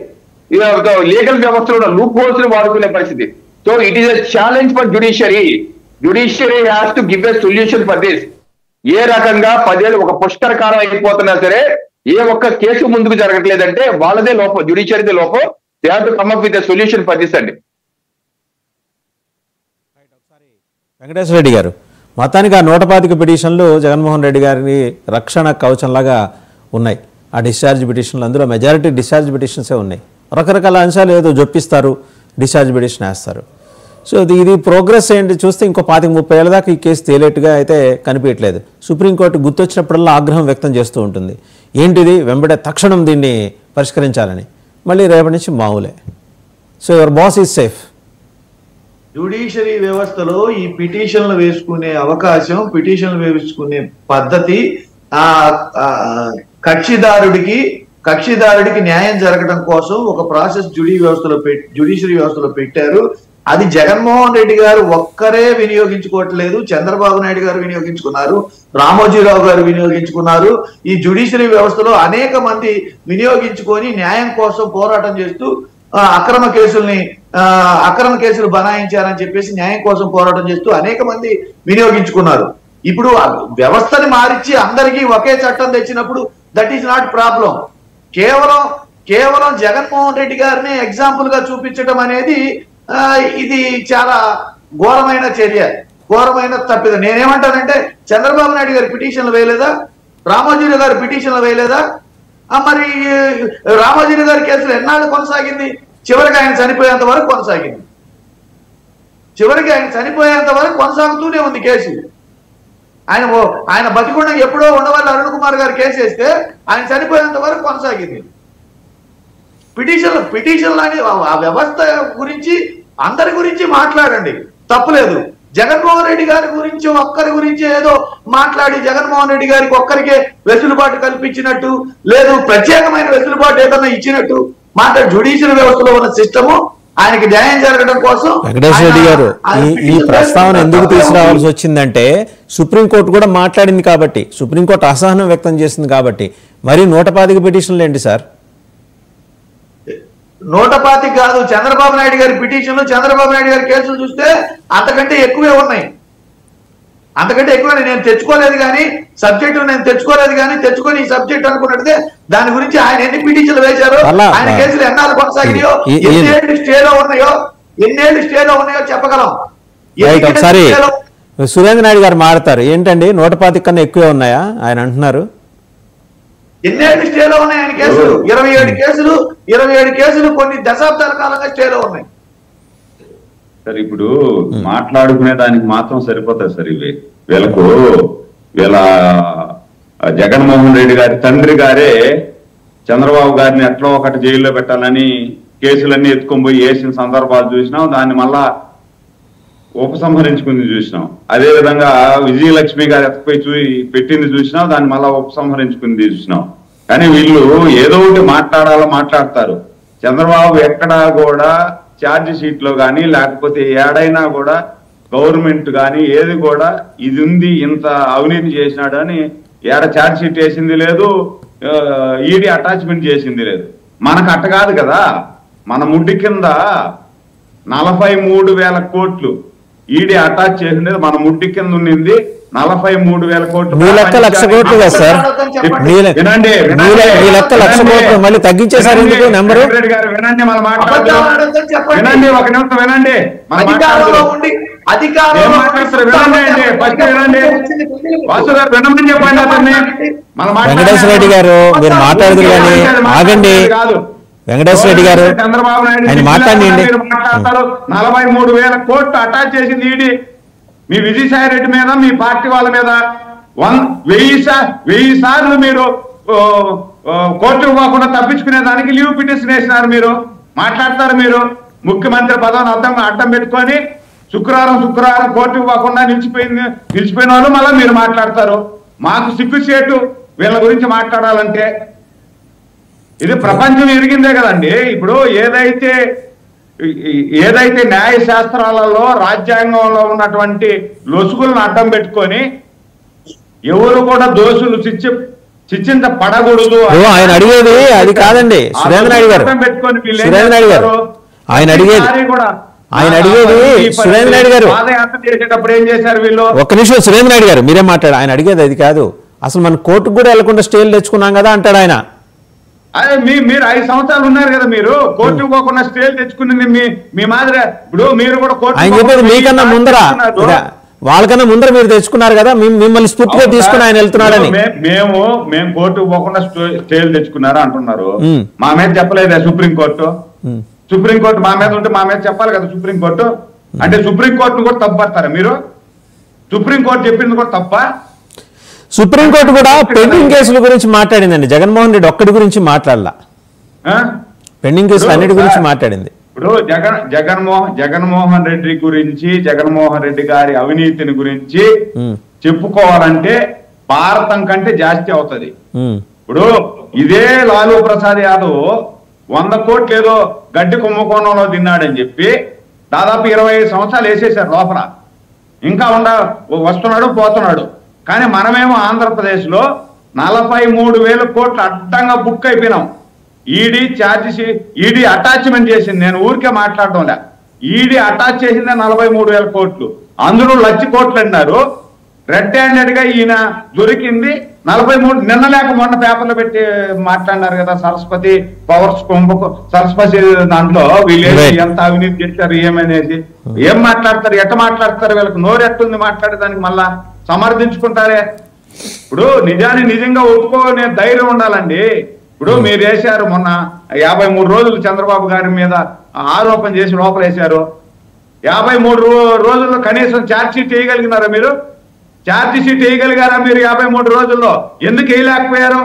లీగల్ వ్యవస్థలో లూప్ హోల్స్ ని వాడుకునే పరిస్థితి. So it is a challenge for judiciary. Judiciary has to give a solution for this. ఏ రకంగా 10 ఏళ్ళు ఒక పుష్కర కాలం అయిపోతున్నా సరే ఏ ఒక్క కేసు ముందుకు జరగట్లేదంటే వాళ్ళదే లోపం, జ్యుడిషియరీదే లోపం. They have to come up with a solution for this అండి. వెంకటేశ్వర రెడ్డి గారు, మొత్తానికి ఆ 125 పిటిషన్లు జగన్మోహన్ రెడ్డి గారిని రక్షణ కవచంలాగా ఉన్నాయి. ఆ డిశ్చార్జ్ పిటిషన్లు, అందులో మెజారిటీ డిశ్చార్జ్ పిటిషన్సే ఉన్నాయి. రకరకాల అంశాలు ఏదో జొప్పిస్తారు, డిశ్చార్జ్ పిటిషన్ వేస్తారు. సో ఇది ప్రోగ్రెస్ ఏంటి చూస్తే ఇంకో 25-30 ఏళ్ళ దాకా ఈ కేసు తేలేట్టుగా అయితే కనిపించట్లేదు. సుప్రీంకోర్టు గుర్తొచ్చినప్పుడల్లా ఆగ్రహం వ్యక్తం చేస్తూ ఉంటుంది. ఏంటిది, వెంబడే తక్షణం దీన్ని పరిష్కరించాలని. మళ్ళీ రేపటి నుంచి మామూలే. So your boss is safe. Judiciary వ్యవస్థలో ఈ పిటిషన్లు వేసుకునే అవకాశం, పిటిషన్లు వేసుకునే పద్ధతి కక్షిదారుడికి న్యాయం జరగడం కోసం ఒక ప్రాసెస్ జ్యుడిషియరీ వ్యవస్థలో పెట్టారు. అది జగన్మోహన్ రెడ్డి గారు ఒక్కరే వినియోగించుకోవట్లేదు, చంద్రబాబు నాయుడు గారు వినియోగించుకున్నారు, రామోజీరావు గారు వినియోగించుకున్నారు, ఈ జ్యుడిషియరీ వ్యవస్థలో అనేక మంది వినియోగించుకొని న్యాయం కోసం పోరాటం చేస్తూ అక్రమ కేసులు బనాయించారని చెప్పేసి న్యాయం కోసం పోరాటం చేస్తూ అనేక మంది వినియోగించుకున్నారు. ఇప్పుడు వ్యవస్థని మారిచ్చి అందరికీ ఒకే చట్టం తెచ్చినప్పుడు దట్ ఈస్ నాట్ ప్రాబ్లం. కేవలం జగన్మోహన్ రెడ్డి గారిని ఎగ్జాంపుల్ గా చూపించడం అనేది ఇది చాలా ఘోరమైన చర్య, ఘోరమైన తప్పిదం. నేనేమంటానంటే చంద్రబాబు నాయుడు గారి పిటిషన్లు వేయలేదా, రామోజీరావు గారి పిటిషన్లు వేయలేదా? మరి రామోజీరావు గారి కేసులు ఎన్నాళ్ళు కొనసాగింది? చివరికి ఆయన చనిపోయేంత వరకు కొనసాగింది. చివరికి ఆయన చనిపోయేంత వరకు కొనసాగుతూనే ఉంది కేసు. ఆయన బతికుండా ఎప్పుడో ఉండవల్లి అరుణ్ కుమార్ గారు కేసు వేస్తే ఆయన చనిపోయేంత వరకు కొనసాగింది. పిటిషన్లు అని ఆ వ్యవస్థ గురించి అందరి గురించి మాట్లాడండి, తప్పులేదు. జగన్మోహన్ రెడ్డి గారి గురించి ఒక్కరి గురించి ఏదో మాట్లాడి జగన్మోహన్ రెడ్డి గారికి ఒక్కరికే వెసులుబాటు కల్పించినట్టు, లేదు ప్రత్యేకమైన వెసులుబాటు ఏదన్నా ఇచ్చినట్టు మాట్లాడి జ్యుడిషియల్ వ్యవస్థలో ఉన్న సిస్టము ఆయనకి న్యాయం జరగడం కోసం. వెంకటేశ్వర రెడ్డి గారు ఈ ప్రస్తావన ఎందుకు తీసుకురావాల్సి వచ్చిందంటే సుప్రీంకోర్టు కూడా మాట్లాడింది కాబట్టి, సుప్రీంకోర్టు అసహనం వ్యక్తం చేసింది కాబట్టి. మరి 125 పిటిషన్లు ఏంటి సార్? 125 కాదు, చంద్రబాబు నాయుడు గారి పిటిషన్లు, చంద్రబాబు నాయుడు గారి కేసులు చూస్తే అంతకంటే ఎక్కువే ఉన్నాయి. అంతకంటే ఎక్కువ నేను తెచ్చుకోలేదు కానీ సబ్జెక్టు నేను తెచ్చుకోలేదు కానీ తెచ్చుకొని ఈ సబ్జెక్ట్ అనుకున్నట్టే దాని గురించి ఆయన ఎన్ని పిటిషన్లు వేశారో, ఆయన కేసులు ఎన్నాళ్ళు కొనసాగినాయో, ఎన్నేళ్ళు స్టేలో ఉన్నాయో చెప్పగలం. ఒకసారి సురేంద్ర నాయుడు గారు మాట్లాడతారు ఏంటండి 125 కన్నా ఎక్కువే ఉన్నాయా ఆయన అంటున్నారు. ఎన్నేళ్ళు స్టేలో ఉన్నాయి ఆయన కేసులు? 27 కేసులు కొన్ని దశాబ్దాల కాలంగా స్టేలో ఉన్నాయి. సార్ ఇప్పుడు మాట్లాడుకునే దానికి మాత్రం సరిపోతాయి సార్ ఇవి. వీళ్ళ జగన్మోహన్ రెడ్డి గారి తండ్రి గారే చంద్రబాబు గారిని ఎట్లా ఒకటి జైల్లో పెట్టాలని కేసులన్నీ ఎత్తుకొని పోయి వేసిన సందర్భాలు చూసినాం, దాన్ని మళ్ళా ఉపసంహరించుకుంది చూసినాం. అదే విధంగా విజయలక్ష్మి గారు ఎత్తపోయి పెట్టింది చూసినాం, దాన్ని మళ్ళా ఉపసంహరించుకుంది చూసినాం. కానీ వీళ్ళు ఏదో ఒకటి మాట్లాడతారు. చంద్రబాబు ఎక్కడా కూడా ఛార్జ్ షీట్ లో కానీ లేకపోతే ఏడైనా కూడా గవర్నమెంట్ కానీ ఏది కూడా ఇది ఉంది ఇంత అవినీతి చేసినాడు అని ఏడ ఛార్జ్ షీట్ వేసింది లేదు, ఈడీ అటాచ్మెంట్ చేసింది లేదు. మనకు అట్ట కాదు కదా, మన ముడ్డి కింద 43,000 కోట్లు ఈడీ అటాచ్ చేసింది, మన ముడ్డి కింద ఉన్నింది 43,000 కోట్లు. మీ లెక్క 1,00,000 కోట్లు కదా సార్? వినండి, మీ లెక్క 1,00,000 కోట్లు మళ్ళీ తగ్గించేసారు ఎందుకు నెంబరు? రెడ్డి గారు వినండి, మనం మాట్లాడుతున్నాం. వినండి, ఒక నిమిషం వినండి. వెంకటేశ్వర రెడ్డి గారు మీరు మాట్లాడదు కానీ ఆగండి. వెంకటేశ్వర రెడ్డి గారు చంద్రబాబు నాయుడు మాట్లాడండి. మాట్లాడతారు. 43,000 కోట్లు అటాచ్ చేసింది ఈడీ మీ విజయసాయి రెడ్డి మీద, మీ పార్టీ వాళ్ళ మీద. 1000 సార్లు మీరు కోర్టుకు పోకుండా తప్పించుకునే దానికి లీవ్ పిటిషన్ వేసినారు. మీరు మాట్లాడతారు. మీరు ముఖ్యమంత్రి పదవిని అడ్డం పెట్టుకొని శుక్రవారం కోర్టుకు పోకుండా నిలిచిపోయిన వాళ్ళు మళ్ళీ మీరు మాట్లాడతారు. మాకు సిగ్గుచేటు వీళ్ళ గురించి మాట్లాడాలంటే. ఇది ప్రపంచం ఎరిగిందే కదండి. ఇప్పుడు ఏదైతే న్యాయ శాస్త్రాలలో రాజ్యాంగంలో ఉన్నటువంటి లొసుగులను అడ్డం పెట్టుకొని ఎవరు కూడా దోషులు శిక్షించబడకూడదు. ఆయన అడిగేది అది కాదండి సురేంద్ర నాయుడు గారు. ఆయన అడిగేది సురేంద్ర నాయుడు గారు. పాదయాత్ర చేసేటప్పుడు ఏం చేశారు వీళ్ళు? ఒక్క నిమిషం సురేంద్ర నాయుడు గారు మీరే మాట్లాడు. ఆయన అడిగేది అది కాదు. అసలు మన కోర్టుకు కూడా వెళ్లకుండా స్టేలు తెచ్చుకున్నాం కదా అంటాడు ఆయన. అదే మీరు 5 సంవత్సరాలు ఉన్నారు కదా, మీరు కోర్టుకు పోకుండా స్టేలు తెచ్చుకున్నది మీ మాదిరి. ఇప్పుడు మీరు కూడా కోర్టు ఆయన చెప్పేది మీకన్నా ముందర వాళ్ళకన్నా ముందర మీరు తెచ్చుకున్నారు కదా, మిమ్మల్ని స్ఫూర్తిగా తీసుకుని ఆయన వెళ్తున్నాడని. మేము కోర్టుకు పోకుండా స్టేలు తెచ్చుకున్నారా అంటున్నారు. మా మీద చెప్పలేదా సుప్రీంకోర్టు? సుప్రీంకోర్టు మా మీద ఉంటే మా మీద చెప్పాలి కదా సుప్రీంకోర్టు. అంటే సుప్రీంకోర్టును కూడా తప్పుపడతారా మీరు? సుప్రీంకోర్టు చెప్పింది కూడా తప్ప? సుప్రీంకోర్టు కూడా పెండింగ్ కేసుల గురించి మాట్లాడిందండి. జగన్మోహన్ రెడ్డి ఒక్కడి గురించి మాట్లాడలా, పెండింగ్ కేసులు అన్నిటి గురించి మాట్లాడింది. ఇప్పుడు జగన్మోహన్ రెడ్డి గురించి, జగన్మోహన్ రెడ్డి గారి అవినీతిని గురించి చెప్పుకోవాలంటే భారతం కంటే జాస్తి అవుతుంది. ఇప్పుడు ఇదే లాలూ ప్రసాద్ యాదవ్ 100 కోట్లు ఏదో గడ్డి కుంభకోణంలో తిన్నాడని చెప్పి దాదాపు 25 సంవత్సరాలు వేసేసారు లోపల, ఇంకా వస్తున్నాడు పోతున్నాడు. కానీ మనమేమో ఆంధ్రప్రదేశ్లో 43,000 కోట్లు అడ్డంగా బుక్ అయిపోయినాం. ఈడీ అటాచ్మెంట్ చేసింది, నేను ఊరికే మాట్లాడటం లే, ఈడీ అటాచ్ చేసిందే 43,000 కోట్లు, అందులో 1,00,000 కోట్లు అన్నారు. రెడ్ హ్యాండెడ్ గా ఈయన దొరికింది 43. నిన్న లేక మొన్న పేపర్లో పెట్టి మాట్లాడినారు కదా సరస్వతి పవర్స్ సరస్వతి దాంట్లో వీళ్ళు ఎంత అవినీతి చేశారు ఏమనేసి. ఏం మాట్లాడతారు, ఎట్ట మాట్లాడతారు, వీళ్ళకి నోరు ఎట్టుంది మాట్లాడేదానికి, మళ్ళా సమర్థించుకుంటారే. ఇప్పుడు నిజంగా ఒప్పుకోనే ధైర్యం ఉండాలండి. ఇప్పుడు మీరు వేశారు మొన్న 53 రోజులు చంద్రబాబు గారి మీద ఆరోపణ చేసి లోపలేశారు. 53 రోజుల్లో కనీసం ఛార్జ్ షీట్ వేయగలిగినారా మీరు? ఛార్జ్ షీట్ వేయగలిగారా మీరు 53 రోజుల్లో? ఎందుకు వేయలేకపోయారు?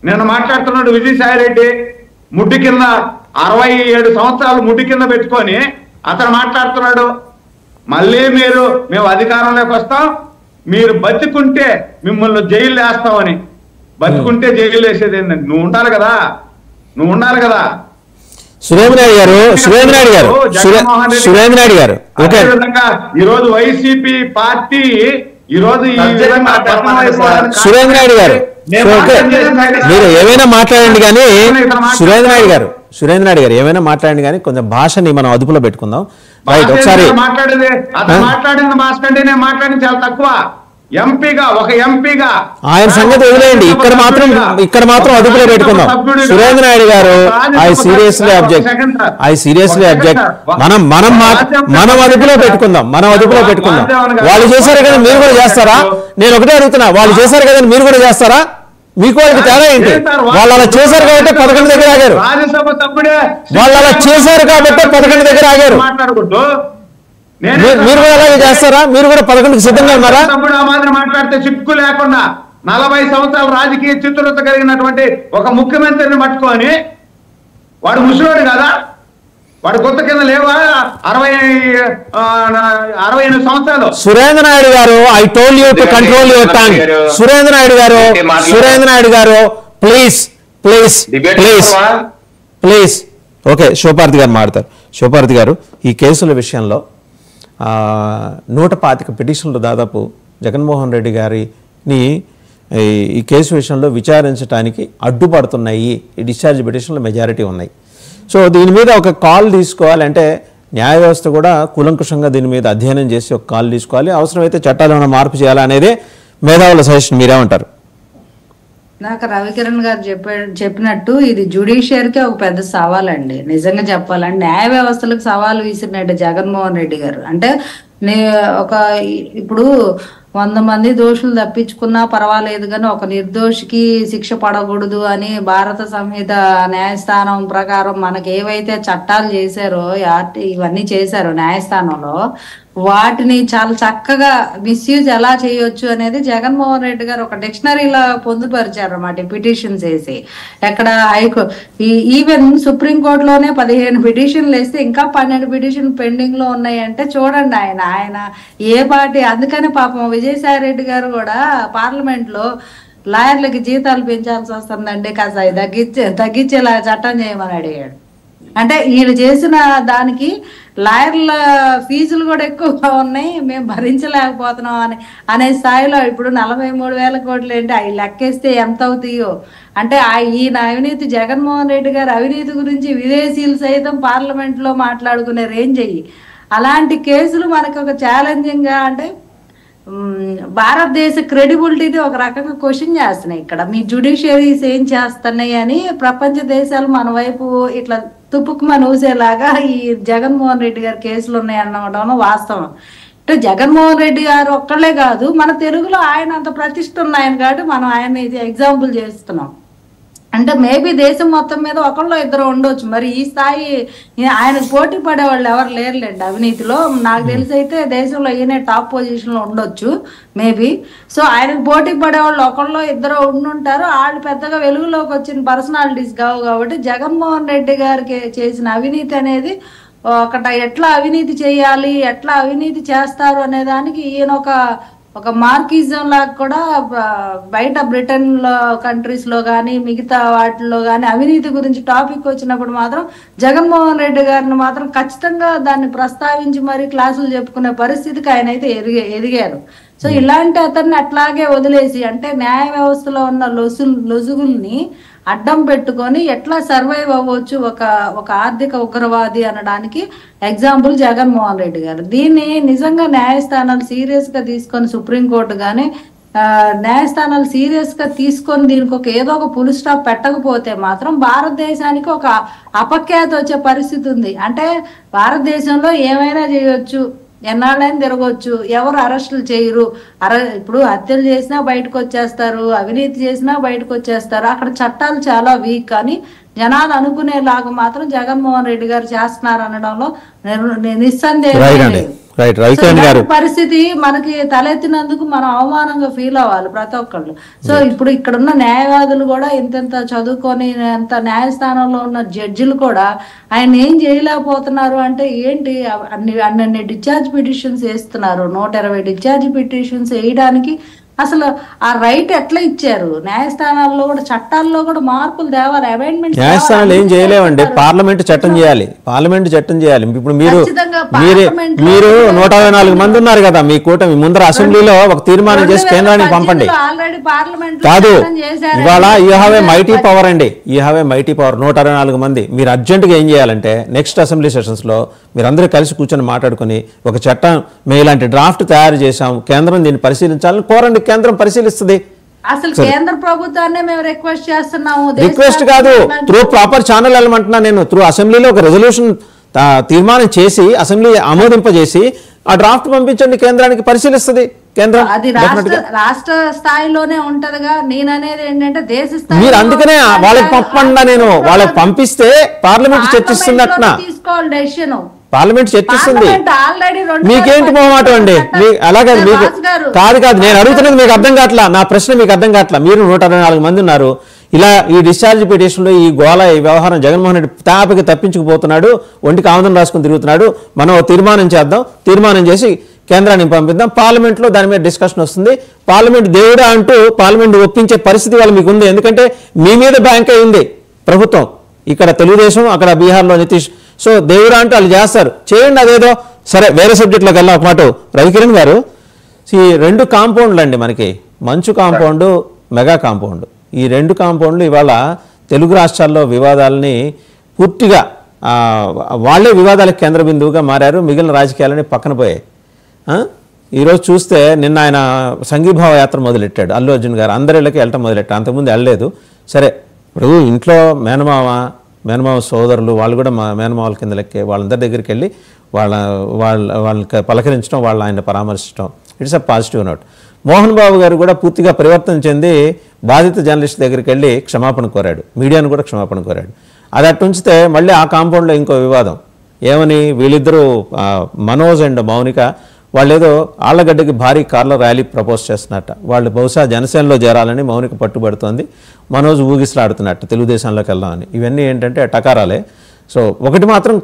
నేను మాట్లాడుతున్నాడు విజయసాయిరెడ్డి ముడ్డి కింద 67 సంవత్సరాలు ముడ్డి కింద పెట్టుకొని అతను మాట్లాడుతున్నాడు. మళ్ళీ మేము అధికారంలోకి వస్తాం, మీరు బతికుంటే మిమ్మల్ని జైలు వేస్తామని. బతికుంటే జైలు వేసేది ఏంటంటే నువ్వు ఉండాలి కదా. సురేంద్రనాయుడు గారు అదే విధంగా ఈ రోజు వైసీపీ పార్టీ ఈ రోజు ఈ విధంగా సురేంద్రనాయుడు గారు మీరు ఏమైనా మాట్లాడండి కానీ సురేంద్రనాయుడు గారు ఏమైనా మాట్లాడండి కానీ కొంచెం భాషని మనం అదుపులో పెట్టుకుందాం. రైట్, ఒకసారి మాట్లాడింది భాష కంటే నేను మాట్లాడింది చాలా తక్కువ. ఒక ఎంపీగా ఆయన సంగతి వదిలేయండి, ఇక్కడ మాత్రం అదుపులో పెట్టుకుందాం. సురేంద్రనాయుడు గారు ఐ సీరియస్లీ అబ్జెక్ట్. మనం అదుపులో పెట్టుకుందాం. వాళ్ళు చేశారు కదా మీరు కూడా చేస్తారా? నేను ఒకటే అడుగుతున్నా, వాళ్ళు చేశారు కదా మీరు కూడా చేస్తారా? మీకు వాళ్ళకి తేడా ఏంటి? వాళ్ళు అలా చేశారు కాబట్టి 11 దగ్గర ఆగారు. వాళ్ళు అలా చేశారు కాబట్టి 11 దగ్గర ఆగారు. మీరు కూడా అలాగే చేస్తారా? మీరు కూడా 11కి సిద్ధంగా ఉన్నారా? మాత్రం మాట్లాడితే చిక్కు లేకుండా 40 సంవత్సరాల రాజకీయ చిత్రత కలిగినటువంటి ఒక ముఖ్యమంత్రిని పట్టుకొని, వాడు ముసలోడు కదా, వాడు కొత్త కింద లేవా 68 సంవత్సరాలు. సురేంద్రనాయుడు గారు I told you to control your tongue. Surendranaidu గారు ప్లీజ్ ఓకే. శివపార్తి గారు మాట్లాడతారు. శివపార్తి గారు, ఈ కేసుల విషయంలో 125 పిటిషన్లు దాదాపు జగన్మోహన్ రెడ్డి గారిని ఈ కేసు విషయంలో విచారించడానికి అడ్డుపడుతున్నాయి. ఈ డిశ్చార్జ్ పిటిషన్లు మెజారిటీ ఉన్నాయి. సో దీని మీద ఒక కాల్ తీసుకోవాలంటే న్యాయ వ్యవస్థ కూడా కూలంకుషంగా దీని మీద అధ్యయనం చేసి ఒక కాల్ తీసుకోవాలి. అవసరమైతే చట్టాలు ఏమైనా మార్పు చేయాలనేదే మేధావుల సజెషన్. మీరేమంటారు? నాకు రవికిరణ్ గారు చెప్పినట్టు ఇది జ్యుడిషియరీకే ఒక పెద్ద సవాలండి. నిజంగా చెప్పాలంటే న్యాయ వ్యవస్థలకు సవాలు విసిరినట్టు జగన్మోహన్ రెడ్డి గారు. అంటే ఇప్పుడు 100 మంది దోషులు తప్పించుకున్నా పర్వాలేదు కానీ ఒక నిర్దోషికి శిక్ష పడకూడదు అని భారత సంహిత న్యాయస్థానం ప్రకారం మనకి ఏవైతే చట్టాలు చేశారో ఇవన్నీ చేశారో న్యాయస్థానంలో, వాటిని చాలా చక్కగా మిస్యూజ్ ఎలా చేయొచ్చు అనేది జగన్మోహన్ రెడ్డి గారు ఒక డిక్షనరీలో పొందుపరిచారు అన్నమాట పిటిషన్స్ వేసి. ఎక్కడ ఈవెన్ సుప్రీంకోర్టులోనే 15 పిటిషన్లు వేస్తే ఇంకా 12 పిటిషన్ పెండింగ్ లో ఉన్నాయంటే చూడండి ఆయన ఏ పార్టీ. అందుకని పాపం విజయసాయి రెడ్డి గారు కూడా పార్లమెంట్ లో లాయర్లకి జీతాలు పెంచాల్సి వస్తుందండి, కాస్త తగ్గించేలా చట్టం చేయమని అడిగాడు. అంటే వీళ్ళు చేసిన దానికి లాయర్ల ఫీజులు కూడా ఎక్కువగా ఉన్నాయి, మేము భరించలేకపోతున్నాం అనే స్థాయిలో ఇప్పుడు 43,000 కోట్లు ఏంటి అవి లెక్కేస్తే ఎంత అవుతాయో. అంటే ఈయన అవినీతి, జగన్మోహన్ రెడ్డి గారు అవినీతి గురించి విదేశీయులు సైతం పార్లమెంట్ లో మాట్లాడుకునే రేంజ్ అయ్యి అలాంటి కేసులు మనకు ఒక ఛాలెంజింగ్ గా, అంటే భారతదేశ క్రెడిబిలిటీని ఒక రకంగా క్వశ్చన్ చేస్తున్నాయి. ఇక్కడ మీ జ్యుడిషియరీస్ ఏం చేస్తున్నాయి అని ప్రపంచ దేశాలు మన వైపు ఇట్లా తుప్పుకుమని ఊసేలాగా ఈ జగన్మోహన్ రెడ్డి గారి కేసులు ఉన్నాయి అన్నమాట వాస్తవం. అంటే జగన్మోహన్ రెడ్డి గారు ఒక్కళ్ళే కాదు, మన తెలుగులో ఆయన అంత ప్రతిష్ట ఉన్నాయని కాబట్టి మనం ఆయన ఇది ఎగ్జాంపుల్ చేస్తున్నాం. అంటే మేబీ దేశం మొత్తం మీద ఒకళ్ళు ఇద్దరు ఉండొచ్చు, మరి ఈ స్థాయి ఆయనకు పోటీ పడే వాళ్ళు ఎవరు లేరులేండి అవినీతిలో. నాకు తెలిసి అయితే దేశంలో ఈయనే టాప్ పొజిషన్ లో ఉండొచ్చు మేబీ. సో ఆయనకు పోటీ పడే వాళ్ళు ఒకళ్ళు ఇద్దరు ఉండుంటారు, వాళ్ళు పెద్దగా వెలుగులోకి వచ్చిన పర్సనాలిటీస్ కావు. కాబట్టి జగన్మోహన్ రెడ్డి గారికి చేసిన అవినీతి అనేది ఎట్లా అవినీతి చేయాలి, ఎట్లా అవినీతి చేస్తారు అనే దానికి ఈయన ఒక ఒక మార్కిజం లాగా కూడా బయట బ్రిటన్ లో కంట్రీస్ లో కానీ మిగతా వాటిల్లో కానీ అవినీతి గురించి టాపిక్ వచ్చినప్పుడు మాత్రం జగన్మోహన్ రెడ్డి గారిని మాత్రం ఖచ్చితంగా దాన్ని ప్రస్తావించి మరి క్లాసులు చెప్పుకునే పరిస్థితికి ఆయన అయితే ఎదిగారు. సో ఇలాంటి అతన్ని అట్లాగే వదిలేసి అంటే న్యాయ వ్యవస్థలో ఉన్న లొసుగుల్ని అడ్డం పెట్టుకొని ఎట్లా సర్వైవ్ అవ్వచ్చు ఒక ఆర్థిక ఉగ్రవాది అనడానికి ఎగ్జాంపుల్ జగన్మోహన్ రెడ్డి గారు. దీన్ని నిజంగా న్యాయస్థానాలు సీరియస్ గా తీసుకొని సుప్రీంకోర్టు కానీ న్యాయస్థానాలు సీరియస్ గా తీసుకొని దీనికి ఏదో ఒక ఫుల్ స్టాప్ పెట్టకపోతే మాత్రం భారతదేశానికి ఒక అపఖ్యాతి వచ్చే పరిస్థితి ఉంది. అంటే భారతదేశంలో ఏమైనా చేయొచ్చు, ఎన్నాళ్ళైనా తిరగవచ్చు, ఎవరు అరెస్టులు చేయరు. ఇప్పుడు హత్యలు చేసినా బయటకు వచ్చేస్తారు, అవినీతి చేసినా బయటకు వచ్చేస్తారు. అక్కడ చట్టాలు చాలా వీక్, కానీ జనాలు అనుకునేలాగా మాత్రం జగన్మోహన్ రెడ్డి గారు చేస్తున్నారు అనడంలో నిస్సందేహం. పరిస్థితి మనకి తలెత్తినందుకు మనం అవమానంగా ఫీల్ అవ్వాలి ప్రతి ఒక్కళ్ళు. సో ఇప్పుడు ఇక్కడున్న న్యాయవాదులు కూడా ఇంత చదువుకొని ఎంత న్యాయస్థానంలో ఉన్న జడ్జిలు కూడా ఆయన ఏం చేయలేకపోతున్నారు అంటే ఏంటి, అన్ని డిశ్చార్జ్ పిటిషన్స్ వేస్తున్నారు. 120 డిశ్చార్జ్ పిటిషన్స్ వేయడానికి అసలు ఆ రైట్ ఎట్లా ఇచ్చారు? న్యాయస్థానాల్లో కూడా చట్టాల్లో కూడా మార్పులు తేవాలి, అమెండ్మెంట్. న్యాయస్థానాలు ఏం చేయలేవండి, పార్లమెంట్ చట్టం చేయాలి, పార్లమెంట్ చట్టం చేయాలి. ఇప్పుడు మీరు 124 మంది ఉన్నారు కదా మీ కూటమి, ముందర అసెంబ్లీలో ఒక తీర్మానం చేసి కేంద్రానికి పంపండి. కాదు, ఇవాళ you have a mighty power అండి, you have a mighty power. 124 మంది మీరు అర్జెంటుగా ఏం చేయాలంటే నెక్స్ట్ అసెంబ్లీ సెషన్స్ లో మీరందరూ కలిసి కూర్చొని మాట్లాడుకుని ఒక చట్టం మేము ఇలాంటి డ్రాఫ్ట్ తయారు చేశాం, కేంద్రం దీన్ని పరిశీలించాలని కోరండి, కేంద్రం పరిశీలిస్తుంది. అసలు కేంద్ర ప్రభుత్వాన్ని మేము రిక్వెస్ట్ చేస్తున్నాము. రిక్వెస్ట్ కాదు, త్రూ ప్రాపర్ ఛానల్ వెళ్ళమంటున్నా నేను. త్రూ అసెంబ్లీలో ఒక రెజల్యూషన్ తీర్మానం చేసి అసెంబ్లీ ఆమోదింపజేసి ఆ డ్రాఫ్ట్ పంపించండి, కేంద్రానికి పరిశీలిస్తుంది కేంద్రం. అది రాష్ట్ర స్థాయిలోనే ఉంటదిగా. నేను అనేది ఏంటంటే దేశ స్థాయి. మీరు అందుకనే వాళ్ళకి పంపండి, నేను వాళ్ళకి పంపిస్తే పార్లమెంట్ చర్చిస్తుంది అట్లా తీసుకోవాలి డెసిషన్. పార్లమెంట్ చర్చిస్తుంది. మీకేంటి మొహమాటం అండి? అలాగే మీకు కాదు నేను అడుగుతున్నది మీకు అర్థం కావట్లా, నా ప్రశ్న మీకు అర్థం కావట్లా. మీరు 124 మంది ఉన్నారు, ఇలా ఈ డిశ్చార్జ్ పిటిషన్లో ఈ గోళ ఈ వ్యవహారం జగన్మోహన్ రెడ్డి తాపకి తప్పించుకుపోతున్నాడు, ఒంటికి ఆమోదం రాసుకుని తిరుగుతున్నాడు. మనం తీర్మానం చేద్దాం, తీర్మానం చేసి కేంద్రానికి పంపిద్దాం, పార్లమెంట్లో దాని మీద డిస్కషన్ వస్తుంది. పార్లమెంట్ దేవుడా అంటూ పార్లమెంట్ ఒప్పించే పరిస్థితి వాళ్ళు మీకు ఉంది. ఎందుకంటే మీ మీద బ్యాంక్ అయింది ప్రభుత్వం, ఇక్కడ తెలుగుదేశం, అక్కడ బీహార్లో నితీష్. సో దేవుడా అంటే వాళ్ళు చేస్తారు, చేయండి అదేదో. సరే వేరే సబ్జెక్ట్లోకి వెళ్ళాం ఒక మాట. రవికిరణ్ గారు, ఈ 2 కాంపౌండ్లు అండి మనకి, మంచు కాంపౌండ్, మెగా కాంపౌండ్. ఈ 2 కాంపౌండ్లు ఇవాళ తెలుగు రాష్ట్రాల్లో వివాదాలని పూర్తిగా వాళ్లే వివాదాలకు కేంద్ర బిందువుగా మారారు, మిగిలిన రాజకీయాలని పక్కన పోయాయి. ఈరోజు చూస్తే నిన్న ఆయన సంఘీభావ యాత్ర మొదలెట్టాడు అల్లు అర్జున్ గారు, అందరిళ్ళకి వెళ్ళటం మొదలెట్టాడు, అంతకుముందు వెళ్ళలేదు. సరే ఇప్పుడు ఇంట్లో మేనమావ సోదరులు వాళ్ళు కూడా మా మేనమావల కింద లెక్కే, వాళ్ళందరి దగ్గరికి వెళ్ళి వాళ్ళని పలకరించడం, వాళ్ళు ఆయన పరామర్శించడం, it's a positive note. Mohan Babu గారు కూడా పూర్తిగా పరివర్తన చెంది బాధిత జర్నలిస్ట్ దగ్గరికి వెళ్ళి క్షమాపణ కోరాడు, మీడియాను కూడా క్షమాపణ కోరాడు. అది అట్టుంచితే మళ్ళీ ఆ కాంపౌండ్లో ఇంకో వివాదం. ఏమని, వీళ్ళిద్దరూ మనోజ్ అండ్ మౌనిక వాళ్ళు ఏదో ఆళ్లగడ్డకి భారీ కార్ల ర్యాలీ ప్రపోజ్ చేస్తున్నట్ట. వాళ్ళు బహుశా జనసేనలో చేరాలని మౌనిక పట్టుబడుతోంది, మనోజ్ ఊగిసలాడుతున్నట్టు తెలుగుదేశంలోకి వెళ్దామని. ఇవన్నీ ఏంటంటే టకారాలే. సో ఒకటి మాత్రం